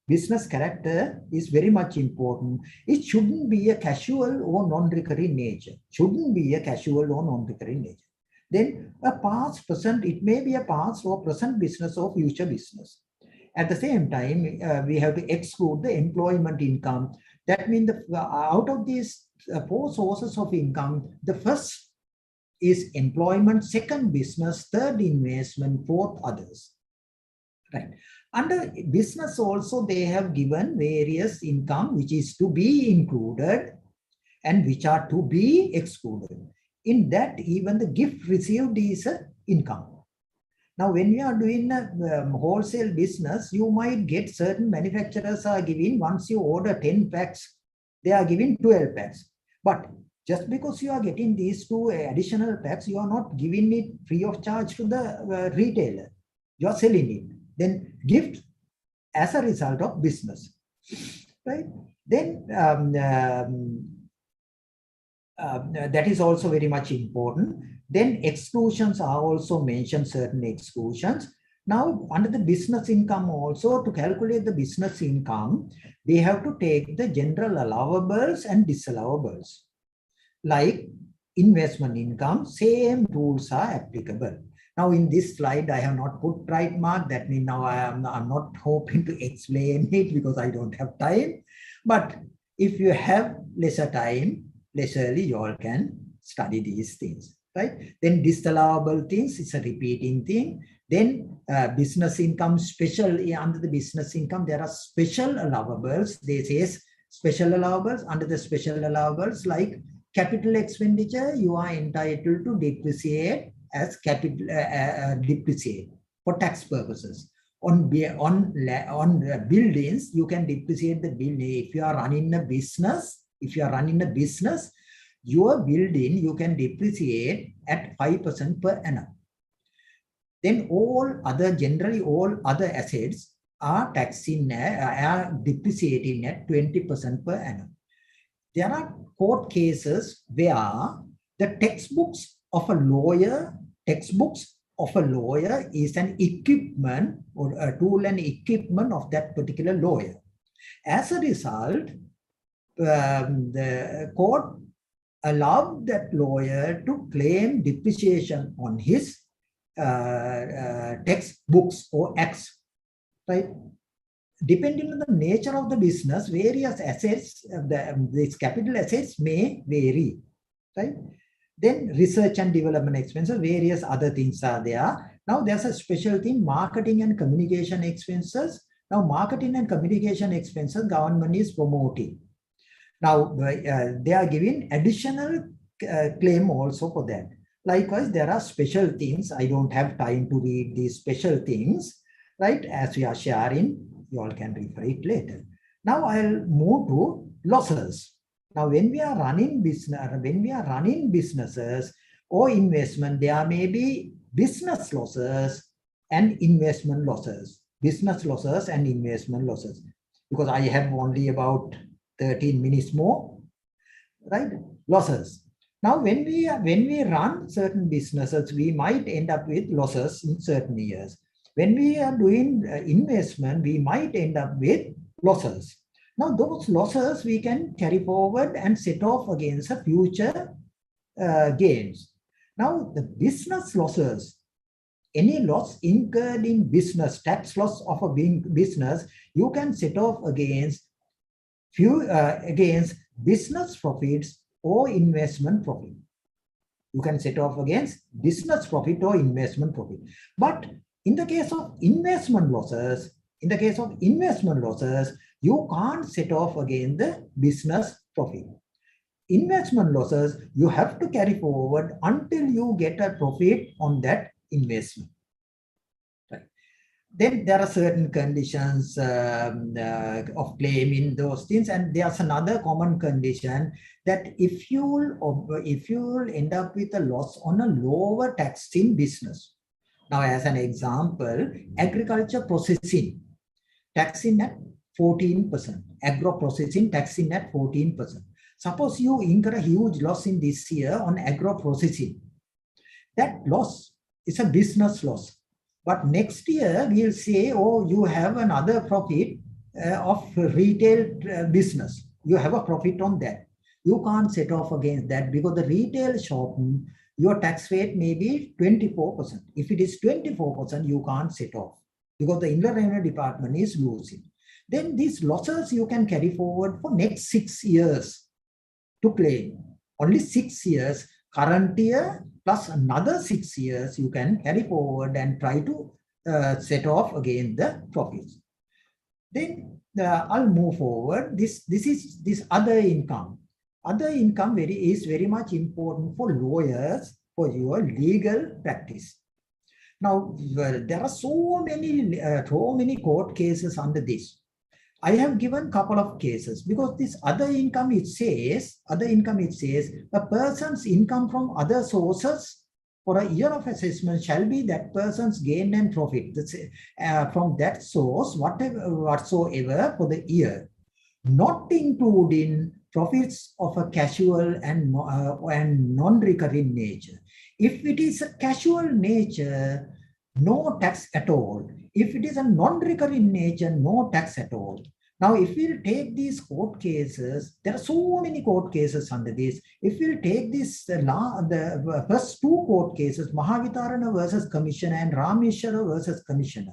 Business character is very much important. It shouldn't be a casual or non-recurring nature. Then a past, present, it may be a past or present business or future business. At the same time, we have to exclude the employment income. That means out of these 4 sources of income, the first is employment, second business, third investment, fourth others. Right. Under business also, they have given various income which is to be included and which are to be excluded. In that, even the gift received is income. Now, when we are doing a wholesale business, you might get certain manufacturers are giving, once you order 10 packs, they are giving 12 packs. But just because you are getting these 2 additional packs, you are not giving it free of charge to the retailer. You are selling it. Then gift as a result of business, right? Then that is also very much important. Then exclusions are also mentioned, certain exclusions. Now, under the business income also, to calculate the business income, we have to take the general allowables and disallowables. Like investment income, same rules are applicable. Now, in this slide, I have not put right mark. That means now I'm not hoping to explain it because I don't have time. But if you have lesser time, lesserly you all can study these things, right? Then disallowable things is a repeating thing. Then business income special, under the business income, there are special allowables. They say special allowables. Under the special allowables, like capital expenditure, you are entitled to depreciate as capital depreciate for tax purposes. On buildings, you can depreciate the building. If you are running a business, your building you can depreciate at 5% per annum. Then generally all other assets are depreciating at 20% per annum. There are court cases where the textbooks of a lawyer is an equipment or a tool and equipment of that particular lawyer. As a result, the court allowed that lawyer to claim depreciation on his textbooks or acts, right? Depending on the nature of the business, various assets, these capital assets may vary, right? Then research and development expenses, various other things are there. Now there's a special thing, marketing and communication expenses. Now marketing and communication expenses, government is promoting. Now they are giving additional claim also for that. Likewise, there are special things. I don't have time to read these special things, right? As we are sharing, you all can refer it later. Now I'll move to losses. Now, when we are running businesses or investment, there may be business losses and investment losses. Business losses and investment losses. Because I have only about 13 minutes more, right? Losses. Now, when we run certain businesses, we might end up with losses in certain years. When we are doing investment, we might end up with losses. Now, those losses we can carry forward and set off against the future gains. Now, the business losses, any loss incurred in business, tax loss of a business, you can set off against business profits or investment profit. You can set off against business profit or investment profit. But in the case of investment losses, you can't set off against the business profit. Investment losses, you have to carry forward until you get a profit on that investment. Right. Then there are certain conditions of claiming those things, and there's another common condition that if you end up with a loss on a lower taxing business. Now, as an example, agriculture processing taxing at 14%, agro processing taxing at 14%. Suppose you incur a huge loss in this year on agro processing. That loss is a business loss. But next year we'll say, oh, you have another profit of retail business. You have a profit on that. You can't set off against that because the retail shop, your tax rate may be 24%. If it is 24%, you can't set off because the Inland Revenue Department is losing. Then these losses you can carry forward for next 6 years to claim. Only 6 years, current year plus another 6 years you can carry forward and try to set off against the profits. Then I'll move forward. This is other income. Other income is very much important for lawyers for your legal practice. Now there are so many court cases under this. I have given a couple of cases because this other income, it says a person's income from other sources for a year of assessment shall be that person's gain and profit from that source, whatsoever for the year, not including profits of a casual and non-recurring nature. If it is a casual nature, no tax at all. If it is a non-recurring nature, no tax at all. Now, if we'll take these court cases, there are so many court cases under this. If we'll take this, the first 2 court cases, Mahavitarana versus Commissioner and Rameshwara versus Commissioner.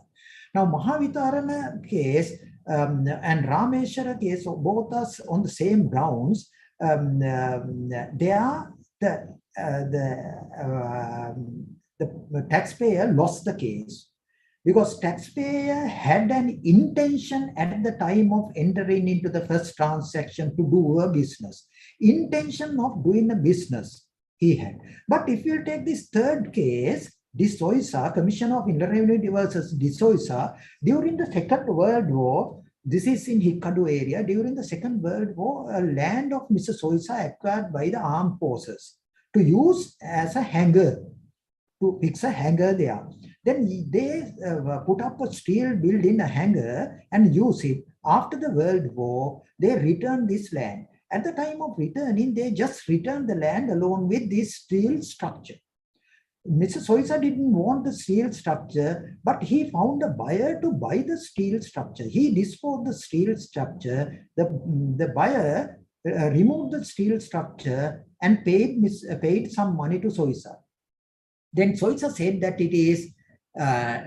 Now, Mahavitarana case and Rameshwara case, both are on the same grounds. There the taxpayer lost the case because taxpayer had an intention at the time of entering into the first transaction to do a business. Intention of doing a business he had. But if you take this third case, De Souza, Commissioner of Inland Revenue versus De Souza, during the Second World War, this is in Hikadu area, during the Second World War, a land of Mr. Souza acquired by the armed forces to use as a hangar, to fix a hangar there. Then they put up a steel building, a hangar, and use it. After the World War, they returned this land. At the time of returning, they just returned the land along with this steel structure. Mr. Souza didn't want the steel structure, but he found a buyer to buy the steel structure. He disposed the steel structure. The buyer removed the steel structure and paid some money to Souza. Then Souza said that it is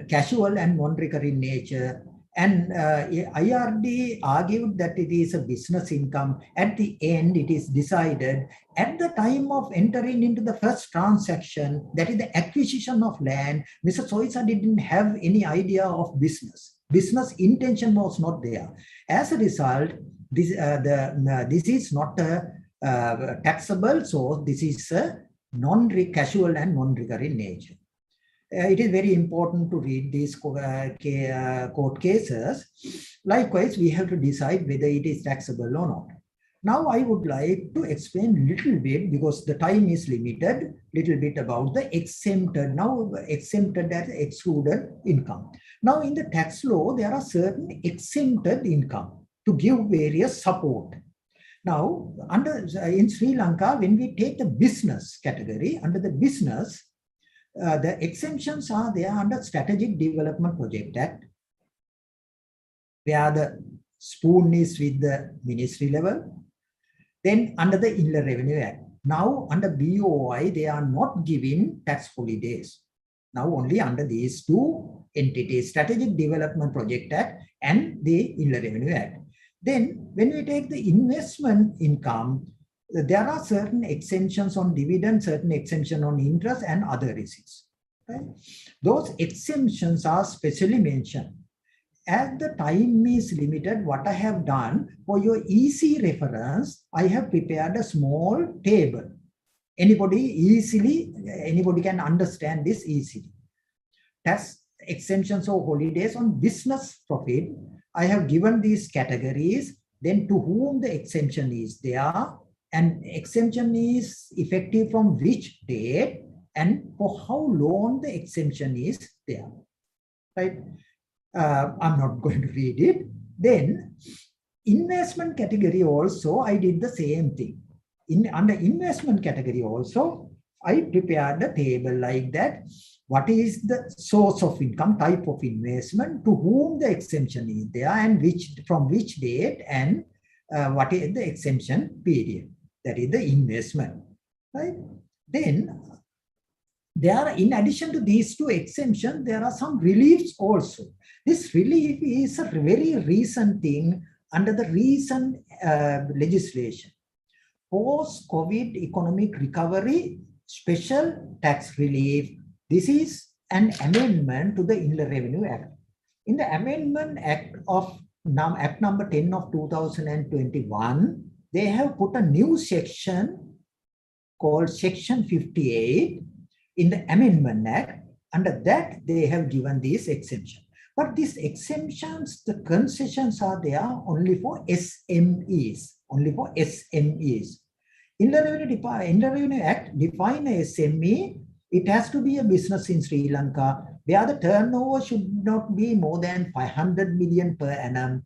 casual and non-recurring nature. And IRD argued that it is a business income. At the end, it is decided at the time of entering into the first transaction, that is the acquisition of land, Mr. Souza didn't have any idea of business. Business intention was not there. As a result, this is not taxable, so this is a casual and non-recurring nature. It is very important to read these court cases. Likewise, we have to decide whether it is taxable or not. Now, I would like to explain a little bit, because the time is limited, little bit about the exempted. Now, exempted as excluded income. Now, in the tax law, there are certain exempted income to give various support. Now, in Sri Lanka, when we take the business category, under the business, the exemptions are there under Strategic Development Project Act, where the spoon is with the ministry level. Then under the Inland Revenue Act. Now under BOI, they are not giving tax holidays. Now only under these two entities, Strategic Development Project Act and the Inland Revenue Act. Then when we take the investment income, there are certain exemptions on dividend, certain exemption on interest and other receipts. Right? Those exemptions are specially mentioned. As the time is limited, what I have done for your easy reference, I have prepared a small table. Anybody can understand this easily. Tax exemptions or holidays on business profit. I have given these categories, then to whom the exemption is there, and exemption is effective from which date and for how long the exemption is there. Right? I'm not going to read it. Then investment category also, I did the same thing. Under investment category also, I prepared a table like that. What is the source of income, type of investment, to whom the exemption is there, and from which date, and what is the exemption period. That is the investment, right? Then there, in addition to these two exemptions, there are some reliefs also. This relief is a very recent thing under the recent legislation. Post-COVID economic recovery, special tax relief. This is an amendment to the Inland Revenue Act. In the Amendment Act of Act number 10 of 2021, they have put a new section called Section 58 in the Amendment Act. Under that, they have given this exemption. But these exemptions, the concessions are there only for SMEs, only for SMEs. Inland Revenue Act defines a SME. It has to be a business in Sri Lanka where the turnover should not be more than 500 million per annum.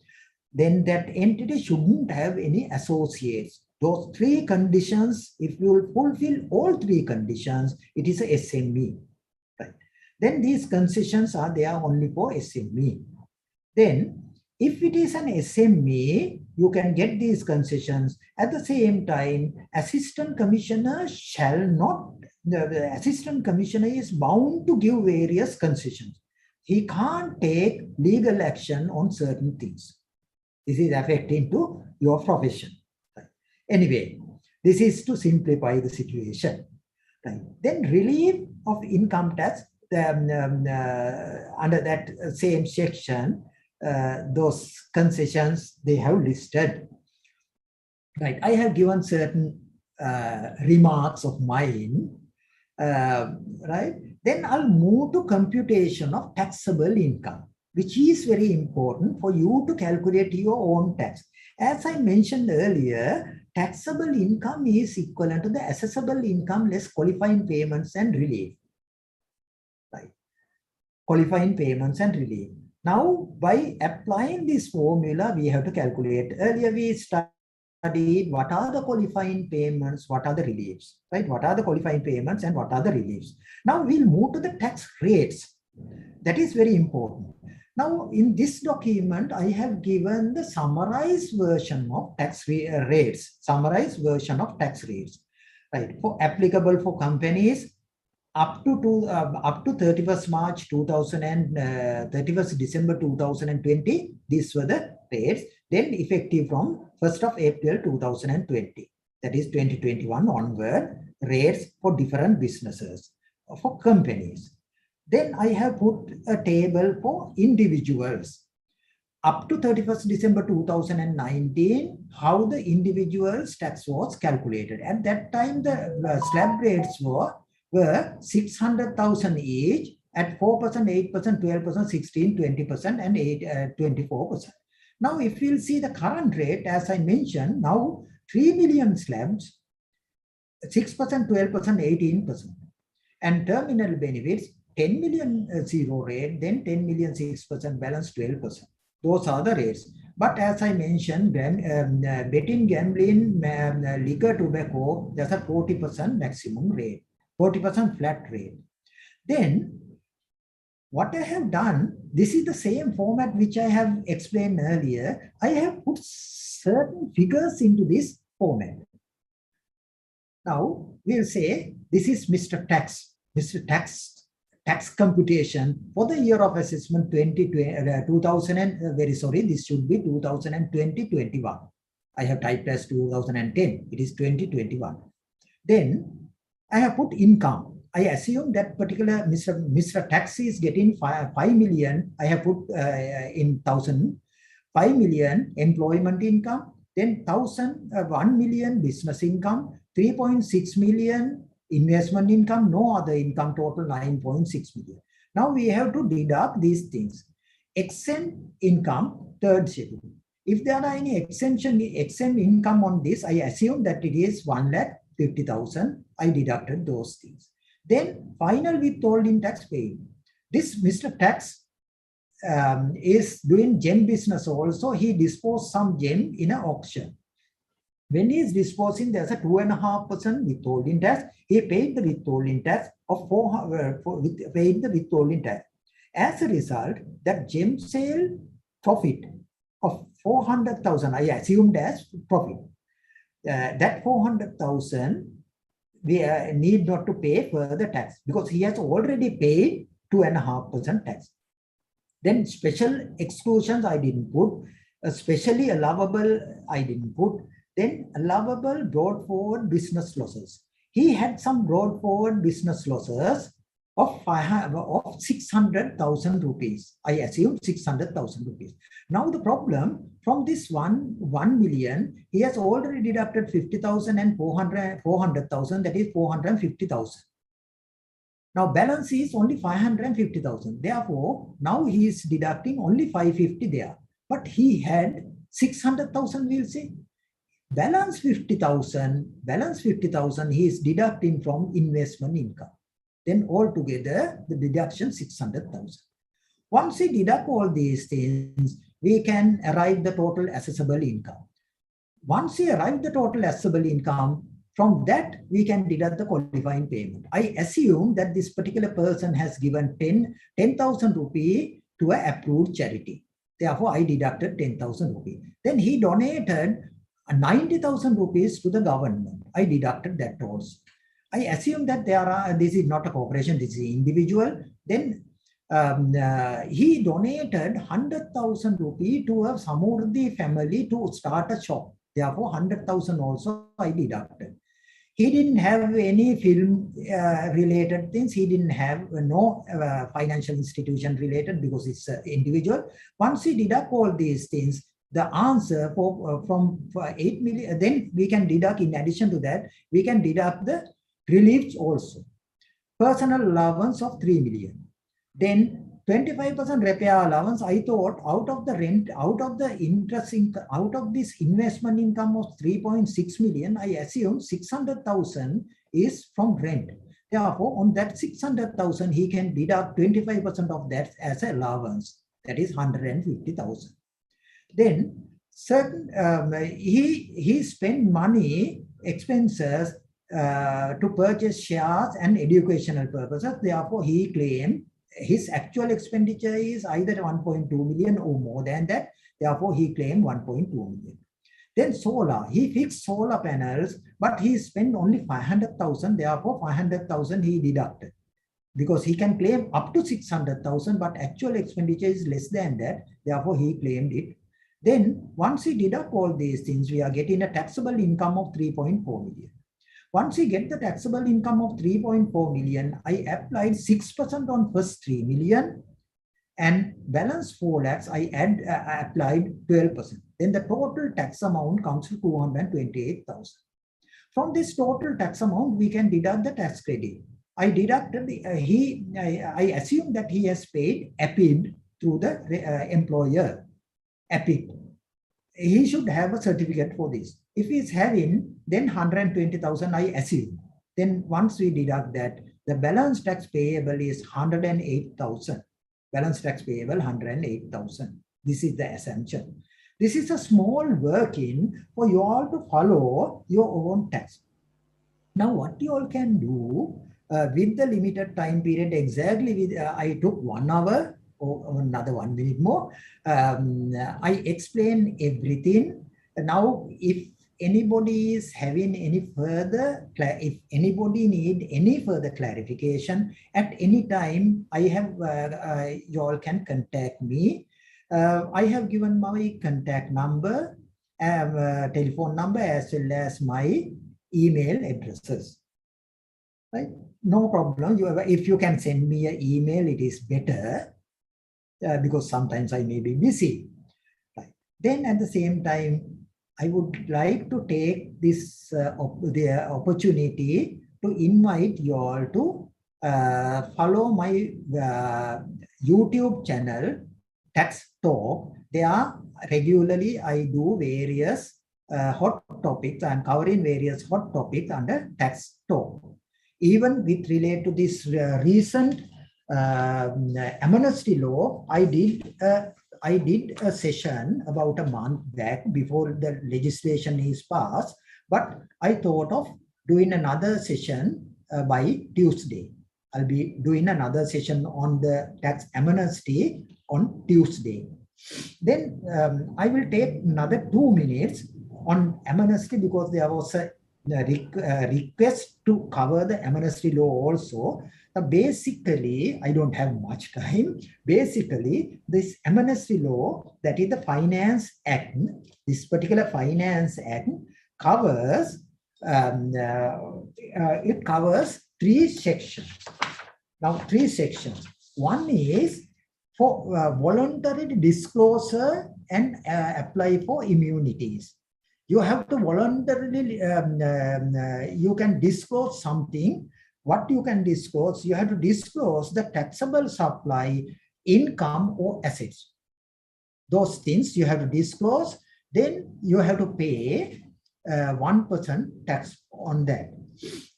Then that entity shouldn't have any associates. Those three conditions, if you will fulfill all three conditions, it is a SME. Right? Then these concessions are there only for SME. Then if it is an SME, you can get these concessions. At the same time, assistant commissioner shall not, the assistant commissioner is bound to give various concessions. He can't take legal action on certain things. This is affecting to your profession. Right? Anyway, This is to simplify the situation. Right. Then relief of income tax, under that same section, those concessions they have listed. Right. I have given certain remarks of mine. Right. Then I'll move to computation of taxable income, which is very important for you to calculate your own tax. As I mentioned earlier, taxable income is equivalent to the assessable income less qualifying payments and relief. Right. Qualifying payments and relief. Now, by applying this formula, we have to calculate. Earlier, we studied what are the qualifying payments, what are the reliefs, right? What are the qualifying payments and what are the reliefs? Now, we'll move to the tax rates. That is very important. Now, in this document, I have given the summarized version of tax rates, summarized version of tax rates, right? For applicable for companies up to 31st March 2000 and 31st December 2020, these were the rates. Then effective from 1st of April 2020, that is 2021 onward, rates for different businesses, for companies. Then I have put a table for individuals. Up to 31st December 2019, how the individual's tax was calculated. At that time, the slab rates were 600,000 each at 4%, 8%, 12%, 16, 20%, and 24%. Now, if we'll see the current rate, as I mentioned, now 3 million slabs, 6%, 12%, 18%. And terminal benefits, 10 million zero rate, then 10 million 6%, balance 12%. Those are the rates. But as I mentioned, betting, gambling, liquor, tobacco, there's a 40% maximum rate, 40% flat rate. Then what I have done, this is the same format which I have explained earlier. I have put certain figures into this format. Now we'll say this is Mr. Tax computation for the year of assessment 2020, this should be 2020-21. I have typed as 2010, it is 2021. Then I have put income. I assume that particular Mr. Tax is getting 5 million. I have put in 1,000, 5 million employment income, then 1 million business income, 3.6 million investment income, no other income, total 9.6 million. Now we have to deduct these things. Exempt income, third schedule. If there are any exempt income on this, I assume that it is 1,50,000. I deducted those things. Then final withholding tax paid. This Mr. Tax is doing gem business also. He disposed some gem in an auction. When he is disposing, there's a 2.5% withholding tax. He paid the withholding tax of paid the withholding tax. As a result, that gem sale profit of 400,000, I assumed as profit. That 400,000, we need not to pay further tax because he has already paid 2.5% tax. Then special exclusions I didn't put, especially allowable I didn't put. Then allowable brought forward business losses. He had some brought forward business losses of 600,000 rupees. I assume 600,000 rupees. Now the problem, from this 1 million, he has already deducted 50,000 and 400,000, that is 450,000. Now balance is only 550,000. Therefore, now he is deducting only 550 there. But he had 600,000, we'll say. Balance 50,000 he is deducting from investment income. Then altogether the deduction 600,000. Once we deduct all these things, we can arrive the total assessable income. Once we arrive the total assessable income, from that we can deduct the qualifying payment. I assume that this particular person has given 10,000 rupee to an approved charity. Therefore, I deducted 10,000 rupee. Then he donated 90,000 rupees to the government. I deducted that also. I assume that this is not a corporation, this is an individual. Then he donated 100,000 rupee to a Samurdhi family to start a shop. Therefore, 100,000 also I deducted. He didn't have any film related things. He didn't have no financial institution related because it's an individual. Once he deduct all these things, the answer from 8 million, then we can deduct, in addition to that, we can deduct the reliefs also. Personal allowance of 3 million. Then 25% repair allowance, I thought out of the rent, out of the interest income, out of this investment income of 3.6 million, I assume 600,000 is from rent. Therefore, on that 600,000, he can deduct 25% of that as allowance. That is 150,000. Then certain he spent money, expenses to purchase shares and educational purposes. Therefore, he claimed his actual expenditure is either 1.2 million or more than that. Therefore, he claimed 1.2 million. Then solar, he fixed solar panels, but he spent only 500,000. Therefore, 500,000 he deducted because he can claim up to 600,000, but actual expenditure is less than that. Therefore, he claimed it. Then once we deduct all these things, we are getting a taxable income of 3.4 million. Once we get the taxable income of 3.4 million, I applied 6% on first 3 million and balance 4 lakhs, I applied 12%. Then the total tax amount comes to 228,000. From this total tax amount, we can deduct the tax credit. I deducted, I assume that he has paid APID through the employer, APID. He should have a certificate for this. If he's having, then 120,000 I assume. Then once we deduct that, the balance tax payable is 108,000. Balance tax payable 108,000. This is the assumption. This is a small working for you all to follow your own tax. Now what you all can do with the limited time period, exactly with, I took 1 hour or another 1 minute more. I explain everything. Now, if anybody is having any further, if anybody need any further clarification at any time, I have, you all can contact me. I have given my contact number, telephone number, as well as my email addresses. Right? No problem. If you can send me an email, it is better because sometimes I may be busy. Right? Then at the same time, I would like to take this the opportunity to invite you all to follow my YouTube channel, Tax Talk. There regularly I do various hot topics. I am covering various hot topics under Tax Talk. Even with relate to this recent amnesty law, I did a session about a month back before the legislation is passed, but I thought of doing another session by Tuesday. I'll be doing another session on the tax amnesty on Tuesday. Then I will take another 2 minutes on amnesty because there was a request to cover the amnesty law also. Basically, I don't have much time. Basically, this amnesty law, that is the Finance Act, this particular Finance Act covers, it covers 3 sections. Now, 3 sections. One is for voluntary disclosure and apply for immunities. You have to voluntarily, you can disclose something. What you can disclose, you have to disclose the taxable supply, income or assets. Those things you have to disclose, then you have to pay 1% tax on that.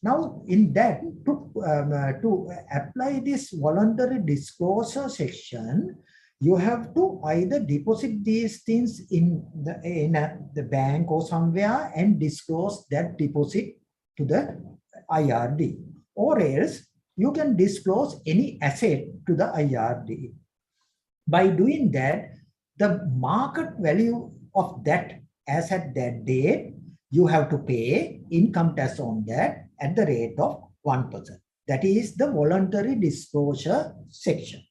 Now, in that, to apply this voluntary disclosure section, you have to either deposit these things in the bank or somewhere and disclose that deposit to the IRD. Or else you can disclose any asset to the IRD. By doing that, the market value of that asset that date, you have to pay income tax on that at the rate of 1%. That is the voluntary disclosure section.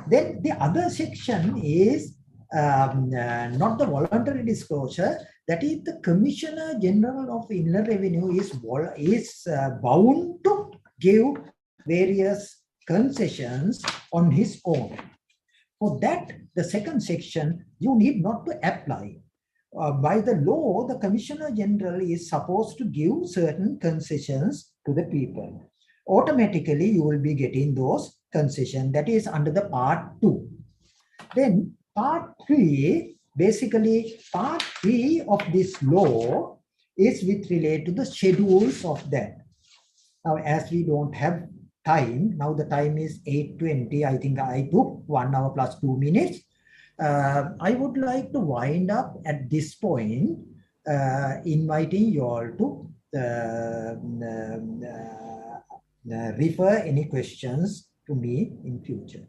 Then the other section is not the voluntary disclosure, that is the Commissioner General of Inland Revenue is bound to give various concessions on his own. For that, the second section, you need not to apply. By the law, the Commissioner General is supposed to give certain concessions to the people. Automatically, you will be getting those concessions. That is under the part 2. Then part 3, basically part 3 of this law is with relate to the schedules of that. Now, as we don't have time, now the time is 8:20. I think I took 1 hour plus 2 minutes. I would like to wind up at this point, inviting you all to refer any questions to me in future.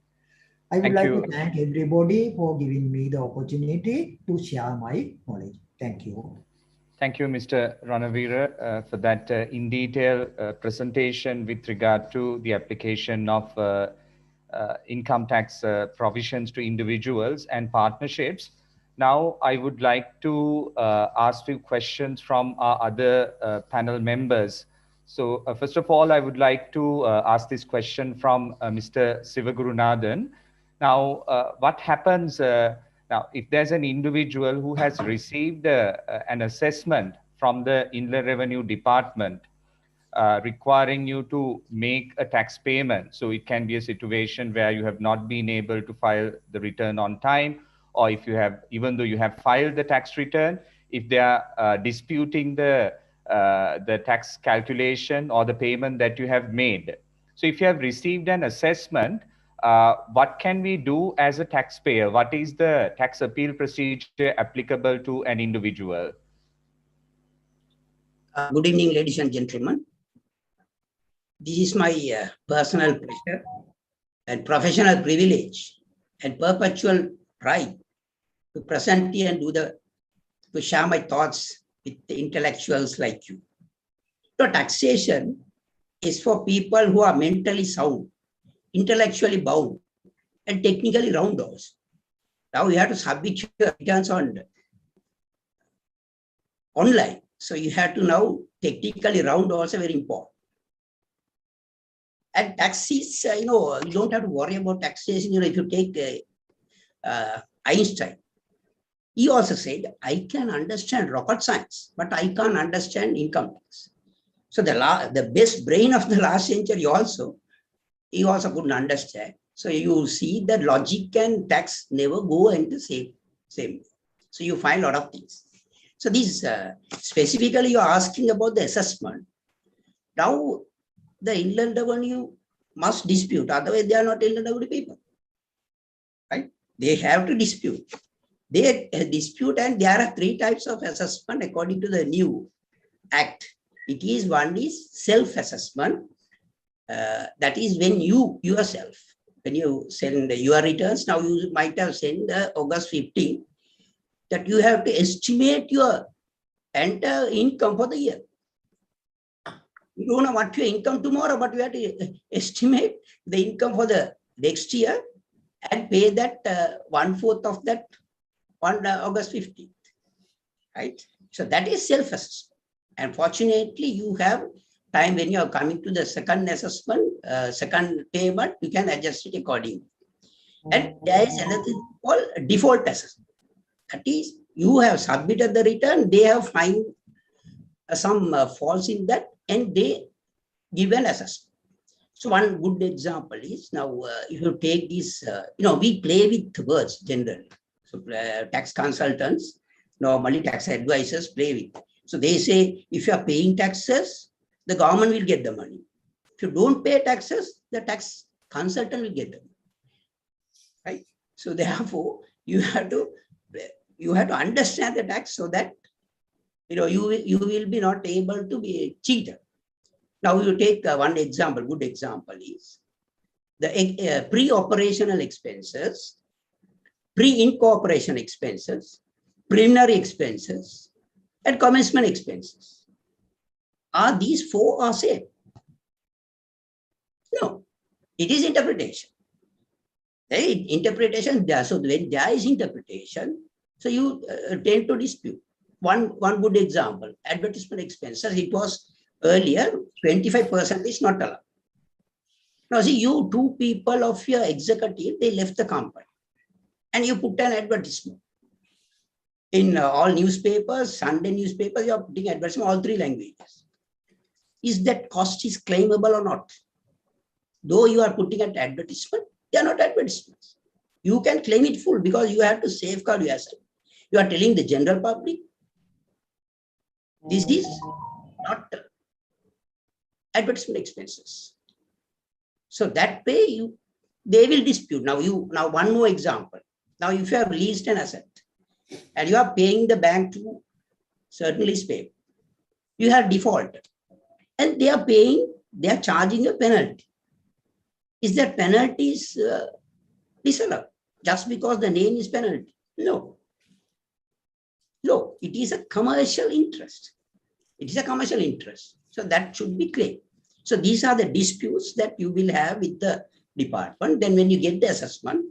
I would like to thank everybody for giving me the opportunity to share my knowledge. Thank you. Thank you, Mr. Ranavira, for that in detail presentation with regard to the application of income tax provisions to individuals and partnerships. Now, I would like to ask few questions from our other panel members. So first of all, I would like to ask this question from Mr. Sivagurunathan. Now, what happens now if there's an individual who has received an assessment from the Inland Revenue Department requiring you to make a tax payment? So it can be a situation where you have not been able to file the return on time, or if you have, even though you have filed the tax return, if they are disputing the tax calculation or the payment that you have made. So if you have received an assessment, what can we do as a taxpayer? What is the tax appeal procedure applicable to an individual? Good evening, ladies and gentlemen. This is my personal pleasure and professional privilege and perpetual pride to present here and to share my thoughts with the intellectuals like you. So taxation is for people who are mentally sound, intellectually bound, and technically round also. Now you have to submit your returns online. So you have to now technically round also very important. And taxes, you don't have to worry about taxation. If you take Einstein, he also said, I can understand rocket science, but I can't understand income tax. So the best brain of the last century also, he also couldn't understand. So you see that logic and tax never go into same way. So you find a lot of things. So this specifically you're asking about the assessment. Now the Inland Revenue must dispute, otherwise they are not Inland Revenue people. Right? They have to dispute. They dispute, and there are 3 types of assessment according to the new act. One is self-assessment. That is when you yourself, when you send your returns, now you might have sent August 15, that you have to estimate your entire income for the year. You don't know what your income tomorrow, but you have to estimate the income for the next year and pay that 1/4 of that on August 15th. Right? So that is self-assessment. And fortunately, you have time when you are coming to the second assessment, second payment, you can adjust it accordingly. And there is another thing called default assessment. That is, you have submitted the return, they have found some faults in that, and they give an assessment. So one good example is, now if you take this, we play with words generally. So tax consultants, normally tax advisors play with. So they say, if you are paying taxes, the government will get the money. If you don't pay taxes, the tax consultant will get the money. Right? So therefore, you have to understand the tax so that you will be not able to be cheated. Now you take one example. Good example is the pre-operational expenses, pre-incorporation expenses, preliminary expenses, and commencement expenses. Are these 4 are same? No, it is interpretation. Interpretation there. So when there is interpretation, so you tend to dispute. One good example, advertisement expenses, it was earlier 25% is not allowed. Now see, you two people of your executive, they left the company and you put an advertisement. In all newspapers, Sunday newspapers, you are putting advertisement, all 3 languages. Is that cost is claimable or not? Though you are putting an advertisement, they are not advertisements. You can claim it full because you have to safeguard yourself. You are telling the general public, this is not advertisement expenses. So that way they will dispute. Now one more example. Now if you have released an asset and you are paying the bank to certain lease payment, you have defaulted and they are charging a penalty. Is that penalty is disallowed just because the name is penalty? No, it is a commercial interest. It is a commercial interest. So that should be claimed. So these are the disputes that you will have with the department. Then when you get the assessment,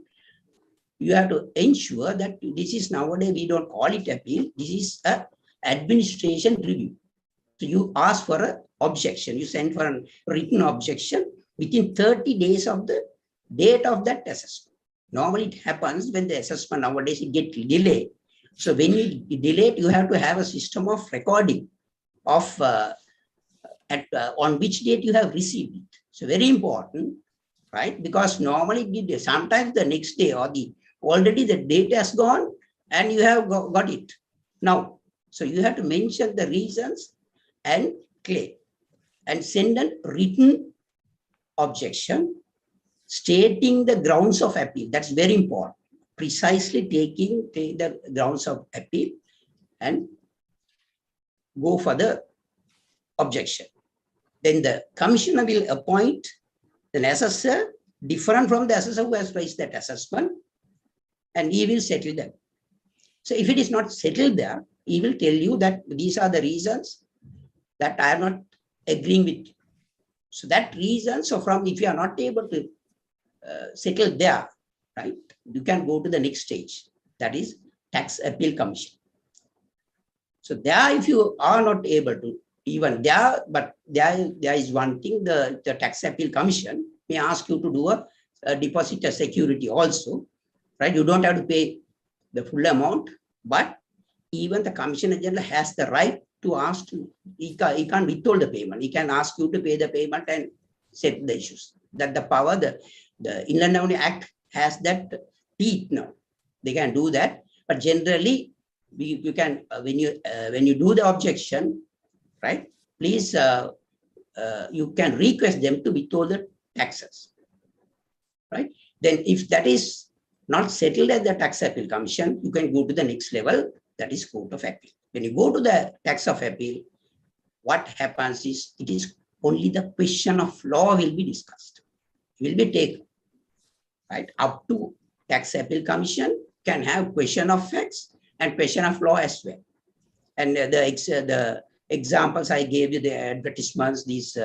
you have to ensure that this is nowadays, we don't call it appeal. This is a administration review. So you ask for an objection. You send for a written objection within 30 days of the date of that assessment. Normally it happens when the assessment nowadays it gets delayed. So when you delay it, you have to have a system of recording of on which date you have received it. So very important, right? Because normally sometimes the next day or already the date has gone and you have got it. Now, so you have to mention the reasons and claim and send a written objection stating the grounds of appeal. That's very important. Precisely take the grounds of appeal and go for the objection. Then the commissioner will appoint an assessor different from the assessor who has raised that assessment, and he will settle them. So if it is not settled there, he will tell you that these are the reasons that I am not agreeing with you. So that reason, so from if you are not able to settle there, right, you can go to the next stage, that is tax appeal commission. So there, if you are not able to, even there, but there is one thing, the tax appeal commission may ask you to do a deposit security also, right? You don't have to pay the full amount, but even the Commissioner General has the right to ask to, he can't withhold the payment. He can ask you to pay the payment and set the issues. That the power, the Inland Revenue Act has that teeth now. They can do that, but generally you can when you do the objection, right? Please, you can request them to withhold the taxes, right? Then if that is not settled at the tax appeal commission, you can go to the next level, that is court of appeal. When you go to the tax of appeal, what happens is it is only the question of law will be discussed, will be taken, right? Up to tax appeal commission can have question of facts and question of law as well. And the examples I gave you, the advertisements, these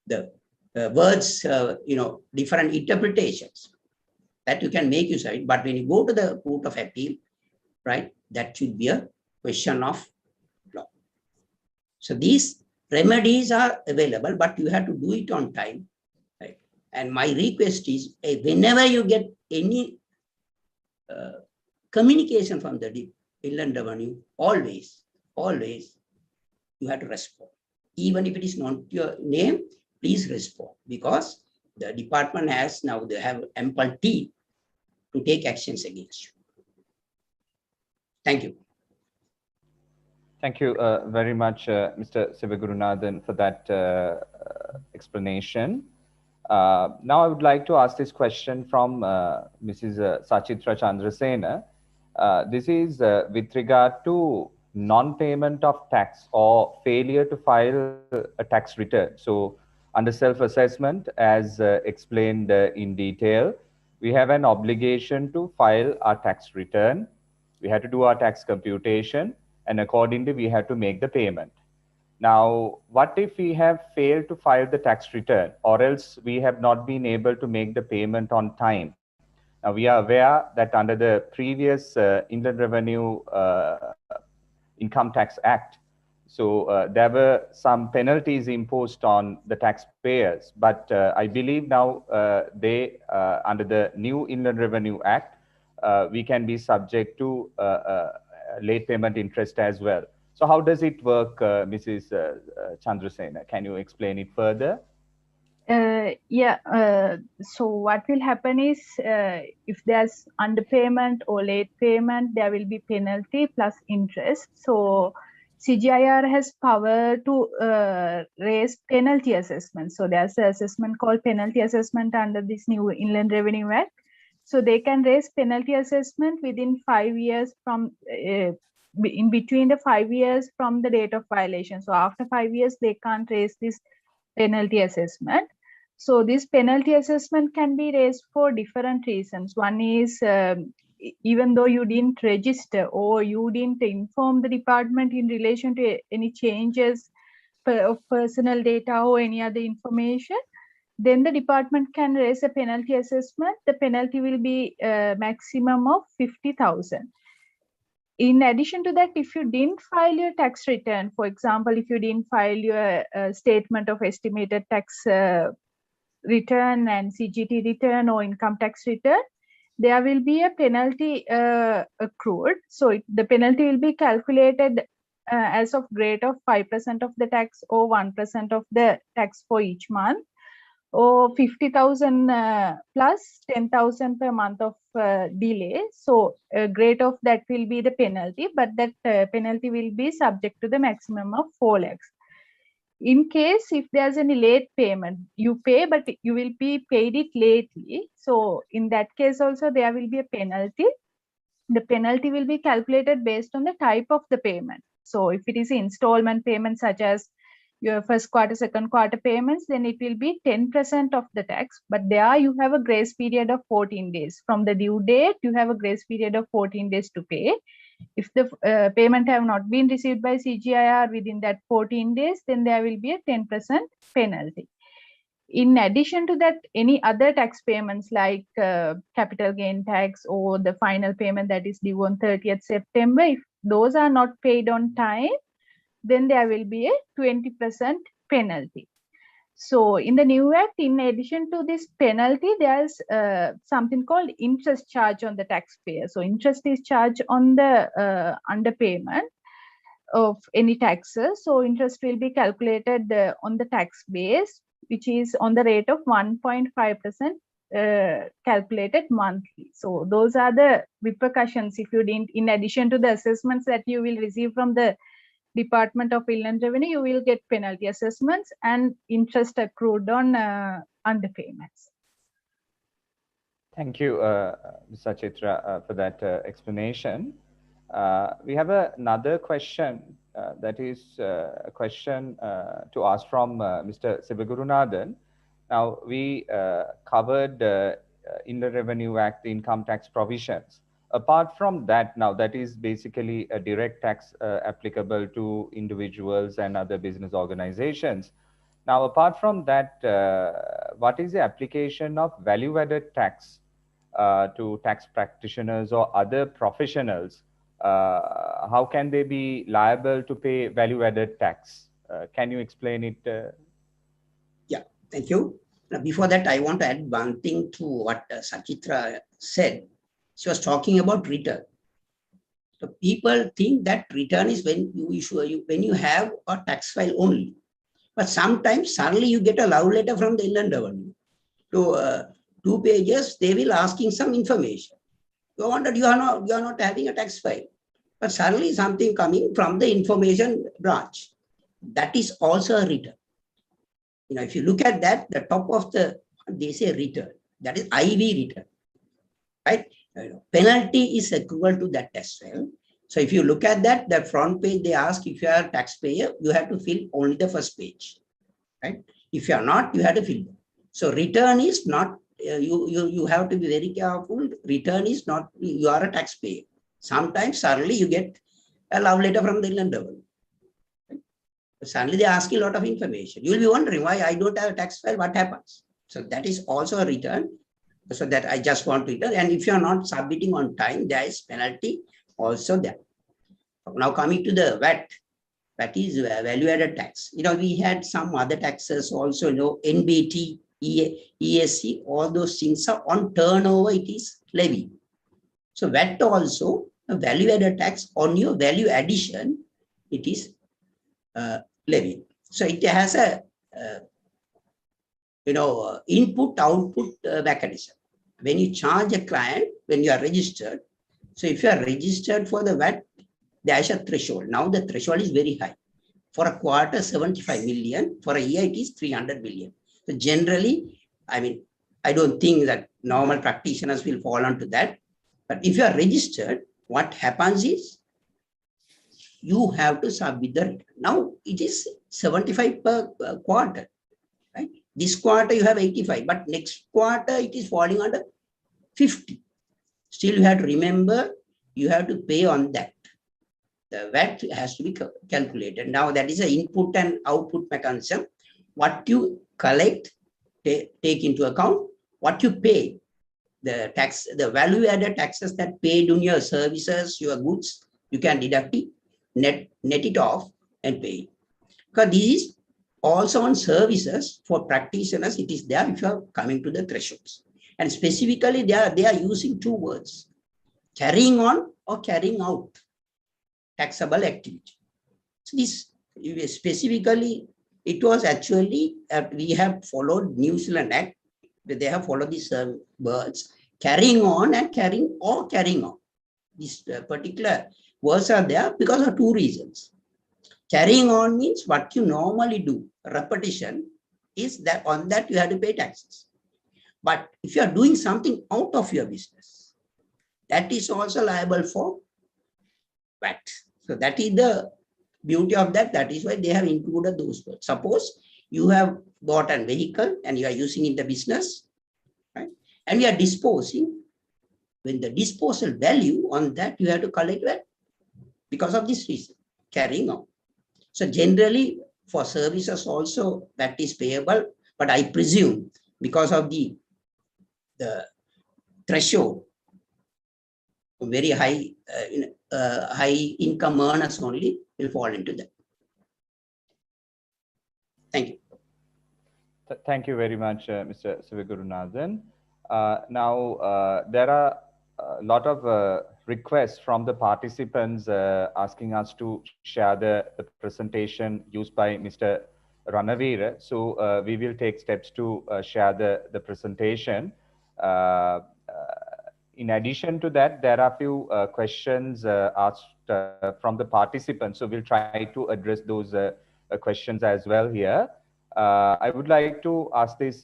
the words, different interpretations that you can make use of it. But when you go to the court of appeal, right, that should be a question of law. So these remedies are available, but you have to do it on time, right? And my request is, whenever you get any communication from the Inland Revenue, always you have to respond. Even if it is not your name, please respond, because the department has now, they have ample team to take actions against you. Thank you. Thank you very much, Mr. Sivagurunathan, for that explanation. Now I would like to ask this question from Mrs. Sachitra Chandrasena. This is with regard to non-payment of tax or failure to file a tax return. So under self-assessment, as explained in detail, we have an obligation to file our tax return. We have to do our tax computation, and accordingly, we have to make the payment. Now, what if we have failed to file the tax return, or else we have not been able to make the payment on time? Now, we are aware that under the previous Inland Revenue Income Tax Act, so there were some penalties imposed on the taxpayers, but I believe now under the new Inland Revenue Act, we can be subject to late payment interest as well. So how does it work, Mrs. Chandrasena? Can you explain it further? So what will happen is if there's underpayment or late payment, there will be penalty plus interest. So CGIAR has power to raise penalty assessment. So there's an assessment called penalty assessment under this new Inland Revenue Act. So they can raise penalty assessment within 5 years from in between the 5 years from the date of violation. So after 5 years, they can't raise this penalty assessment. So this penalty assessment can be raised for different reasons. One is even though you didn't register or you didn't inform the department in relation to any changes of personal data or any other information, then the department can raise a penalty assessment. The penalty will be a maximum of 50,000. In addition to that, if you didn't file your tax return, for example, if you didn't file your statement of estimated tax return and CGT return or income tax return, there will be a penalty accrued. So the penalty will be calculated as of rate of 5% of the tax or 1% of the tax for each month, or 50,000 plus 10,000 per month of delay. So a grade of that will be the penalty, but that penalty will be subject to the maximum of 4 lakhs. In case if there's any late payment, you pay, but you will be paid it lately. So in that case also there will be a penalty. The penalty will be calculated based on the type of the payment. So if it is installment payment such as your first quarter, second quarter payments, then it will be 10% of the tax. But there you have a grace period of 14 days. From the due date, you have a grace period of 14 days to pay. If the payment have not been received by CGIAR within that 14 days, then there will be a 10% penalty. In addition to that, any other tax payments like capital gain tax or the final payment that is due on 30th September, if those are not paid on time, then there will be a 20% penalty. So in the new act, in addition to this penalty, there's something called interest charge on the taxpayer. So interest is charged on the underpayment of any taxes. So interest will be calculated on the tax base, which is on the rate of 1.5% calculated monthly. So those are the repercussions if you didn't, in addition to the assessments that you will receive from the Department of Inland Revenue, you will get penalty assessments and interest accrued on underpayments. Thank you, Ms. Sachitra, for that explanation. We have another question that is a question to ask from Mr. Sivagurunathan. Now, we covered in the Revenue Act, the income tax provisions. Apart from that, now that is basically a direct tax applicable to individuals and other business organizations. Now, apart from that, what is the application of value-added tax to tax practitioners or other professionals? How can they be liable to pay value-added tax? Can you explain it? Yeah, thank you. Now, before that, I want to add one thing to what Sachitra said. She was talking about return. So people think that return is when you issue when you have a tax file only. But sometimes suddenly you get a love letter from the Inland Revenue. So 2 pages, they will asking some information. You wonder you are not having a tax file, but suddenly something coming from the information branch. That is also a return. You know, if you look at that, the top of they say return. That is IV return, right? Penalty is equal to that tax file. So if you look at that, the front page, they ask if you are a taxpayer, you have to fill only the first page, right? If you are not, you have to fill. So return is not, you have to be very careful. Return is not, you are a taxpayer. Sometimes suddenly you get a love letter from the Inland Revenue. Right? Suddenly they ask you a lot of information. You will be wondering why I don't have a tax file, what happens? So that is also a return. So that I just want to tell. And if you are not submitting on time, there is penalty also there. Now coming to the VAT, that is value-added tax. We had some other taxes also, NBT, ESC, all those things are on turnover, it is levied. So VAT also, a value-added tax on your value addition, it is levied. So it has a, input-output mechanism. When you charge a client, when you are registered, so if you are registered for the VAT, there is a threshold. Now the threshold is very high. For a quarter, 75 million. For a year, it is 300 million. So generally, I don't think that normal practitioners will fall onto that. But if you are registered, what happens is you have to submit the return. Now it is 75 per quarter. Right? This quarter you have 85, but next quarter it is falling under 50. Still you have to remember, you have to pay on that. The VAT has to be calculated. Now that is an input and output mechanism. What you collect, take into account, what you pay, the tax, the value-added taxes that paid on your services, your goods, you can deduct it, net it off and pay it. Because this is also on services for practitioners, it is there if you are coming to the thresholds. And specifically, they are using two words, carrying on or carrying out taxable activity. So this specifically, it was actually, we have followed New Zealand Act, they have followed these words, carrying on and carrying on. These particular words are there because of two reasons. Carrying on means what you normally do, repetition, is that on that you have to pay taxes. But if you are doing something out of your business, that is also liable for VAT. So that is the beauty of that. That is why they have included those words. Suppose you have bought a vehicle and you are using in the business, right? And you are disposing. When the disposal value on that, you have to collect VAT because of this reason, carrying on. So generally for services also that is payable, but I presume because of the threshold, very high high income earners only will fall into that. Thank you. Thank you very much, Mr. Sivagurunadan. Now, there are a lot of requests from the participants asking us to share the presentation used by Mr. Ranavira. So we will take steps to share the presentation. In addition to that, there are a few questions asked from the participants. So we'll try to address those questions as well here. I would like to ask this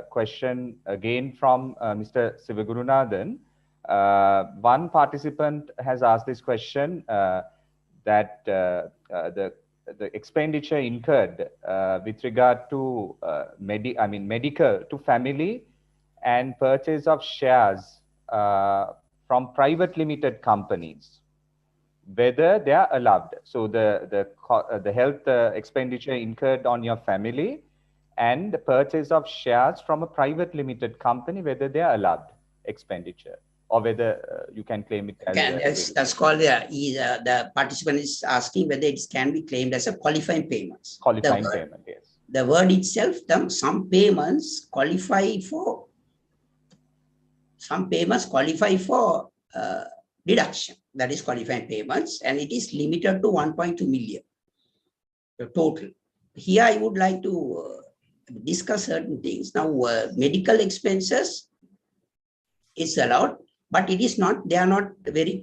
question again from Mr. Sivagurunadan. One participant has asked this question that the expenditure incurred with regard to medical to family and purchase of shares from private limited companies, whether they are allowed. So the health expenditure incurred on your family and the purchase of shares from a private limited company, whether they are allowed expenditure or whether you can claim it as that's called the participant is asking whether it can be claimed as a qualifying payments. Qualifying payment, yes. The word itself, some payments qualify for deduction, that is qualifying payments, and it is limited to 1.2 million total. Here I would like to discuss certain things. Now, medical expenses is allowed, but it is not, they are not very,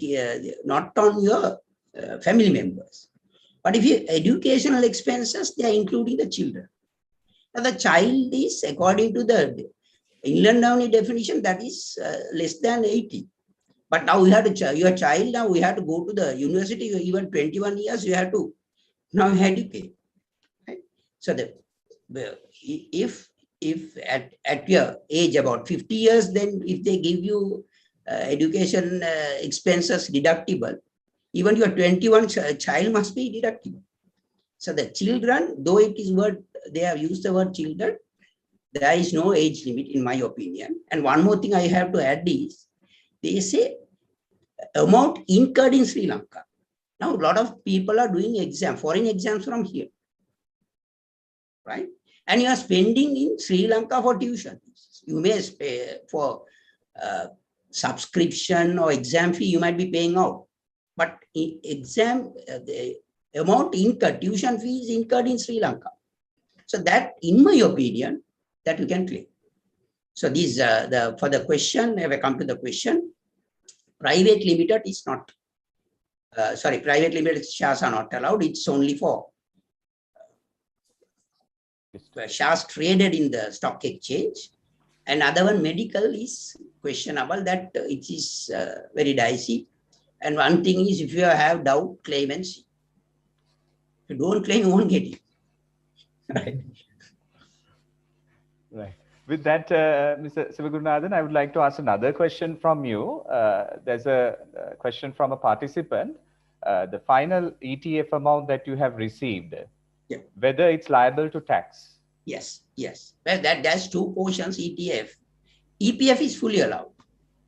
not on your family members. But if you educational expenses, they are including the children. Now, the child is, according to the England Downey definition, that is less than 18. But now you have to, your child, now we have to go to the university, even 21 years, you have to now educate. Right? So if at your age about 50 years, then if they give you education expenses deductible, even your 21 child must be deductible. So the children, though it is word, they have used the word children, there is no age limit in my opinion. And one more thing I have to add is, they say amount incurred in Sri Lanka. Now, a lot of people are doing foreign exams from here, right? And you are spending in Sri Lanka for tuition. You may pay for subscription or exam fee, you might be paying out. But the amount incurred, tuition fee is incurred in Sri Lanka. So that, in my opinion, that you can claim. So these for the question, if I come to the question, private limited is not, private limited shares are not allowed. It's only for shares traded in the stock exchange. And other one, medical, is questionable, that it is very dicey. And one thing is, if you have doubt, claim and see. If you don't claim, you won't get it. Right. Right. With that, Mr. Sivagurunadan, I would like to ask another question from you. There's a question from a participant. The final ETF amount that you have received, yeah, whether it's liable to tax? Yes, yes. Well, that's two portions ETF. EPF is fully allowed.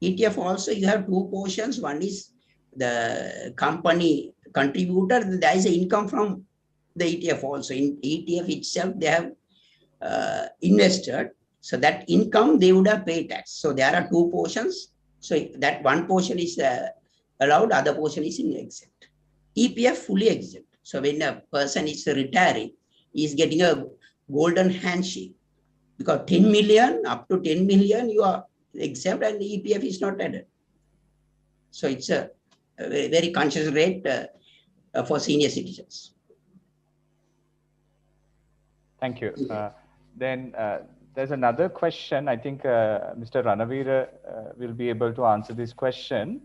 ETF also, you have two portions. One is the company contributor. There is an income from the ETF also. In ETF itself, they have invested. So that income, they would have paid tax. So there are two portions. So that one portion is allowed, other portion is exempt. EPF fully exempt. So when a person is retiring, he is getting a golden handshake, because 10 million, up to 10 million, you are exempt and the EPF is not added. So it's a very conscious rate for senior citizens. Thank you. Then there's another question. I think Mr. Ranavira will be able to answer this question.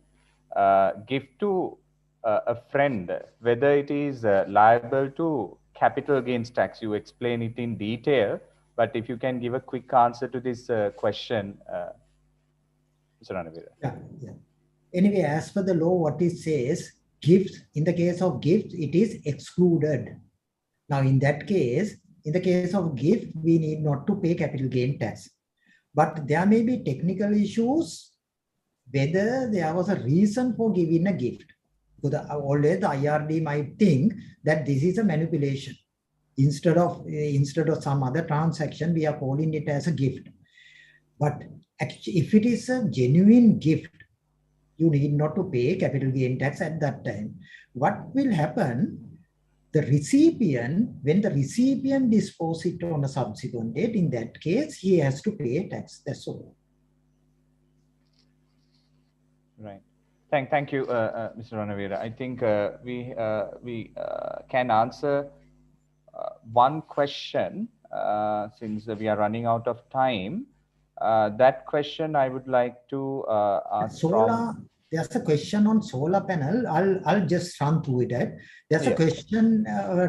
Gift to a friend, whether it is liable to capital gains tax. You explain it in detail, but if you can give a quick answer to this question, Mr. Ranavira. Yeah. Anyway, as per the law, what it says, gifts, in the case of gifts, it is excluded. Now, in that case, in the case of gift, we need not to pay capital gain tax. But there may be technical issues, whether there was a reason for giving a gift. Because always the IRD might think that this is a manipulation. Instead of some other transaction, we are calling it as a gift. But actually, if it is a genuine gift, you need not to pay capital gain tax at that time. What will happen? The recipient, when the recipient disposes it on a subsequent date, in that case, he has to pay tax. That's all. Right. Thank you, Mr. Ranavira. I think we can answer one question since we are running out of time. That question I would like to ask from... There's a question on solar panel. I'll just run through it. There's a question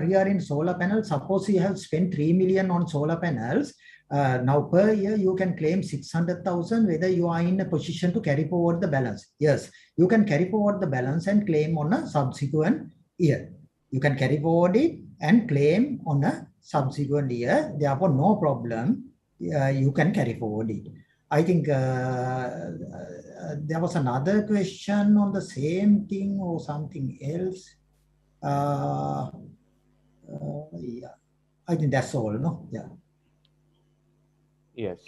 here in solar panel. Suppose you have spent 3 million on solar panels. Now per year you can claim 600,000, whether you are in a position to carry forward the balance. Yes, you can carry forward the balance and claim on a subsequent year. You can carry forward it and claim on a subsequent year. Therefore, no problem. You can carry forward it. I think there was another question on the same thing or something else. Yeah, I think that's all, no? Yeah. Yes.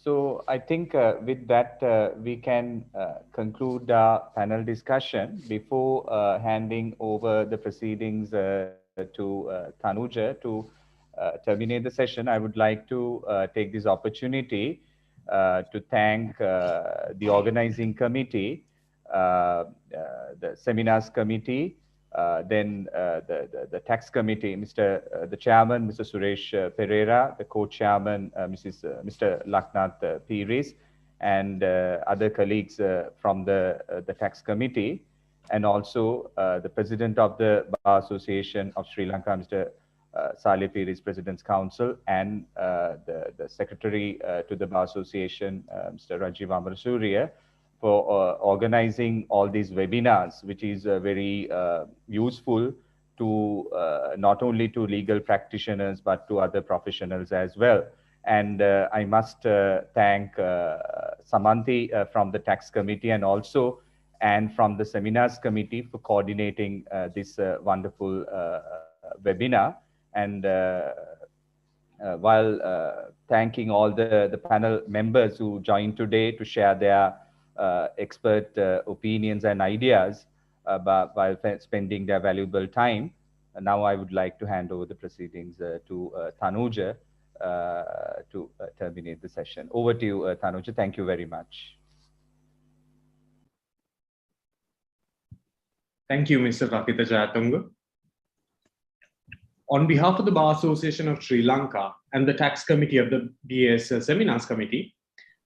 So I think with that, we can conclude our panel discussion. Before handing over the proceedings to Tanuja to terminate the session, I would like to take this opportunity to thank the organizing committee, the seminars committee, then the tax committee, the chairman, Mr. Suresh Pereira, the co-chairman, Mr. Laknath Piris, and other colleagues from the tax committee, and also the president of the Bar Association of Sri Lanka, Mr. Saleh Piris, President's Council, and the secretary to the Bar Association, Mr. Rajiv Amarasuriya, for organizing all these webinars, which is very useful to not only to legal practitioners, but to other professionals as well. And I must thank Samanthi from the tax committee, and also Anne from the seminars committee for coordinating this wonderful webinar. And while thanking all the panel members who joined today to share their expert opinions and ideas while spending their valuable time. Now I would like to hand over the proceedings to Tanuja to terminate the session. Over to you, Tanuja. Thank you very much. Thank you, Mr. Rakita Jayatunga. On behalf of the Bar Association of Sri Lanka and the Tax Committee of the BAS Seminars Committee,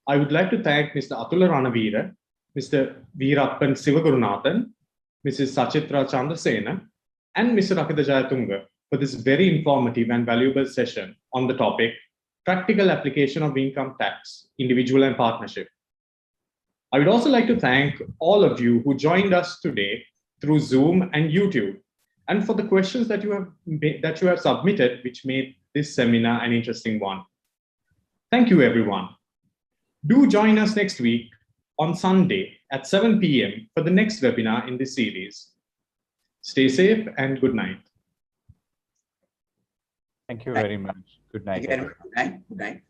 I would like to thank Mr. Atula Ranavira, Mr. Veerappan Sivagurunathan, Mrs. Sachitra Chandrasena, and Mr. Rakita Jayatunga for this very informative and valuable session on the topic, Practical Application of Income Tax, Individual and Partnership. I would also like to thank all of you who joined us today through Zoom and YouTube, and for the questions that you have submitted, which made this seminar an interesting one. Thank you, everyone. Do join us next week on Sunday at 7 p.m. for the next webinar in this series. Stay safe and good night. Thank you very much. Good night. Thank you very much. Good night. Good night.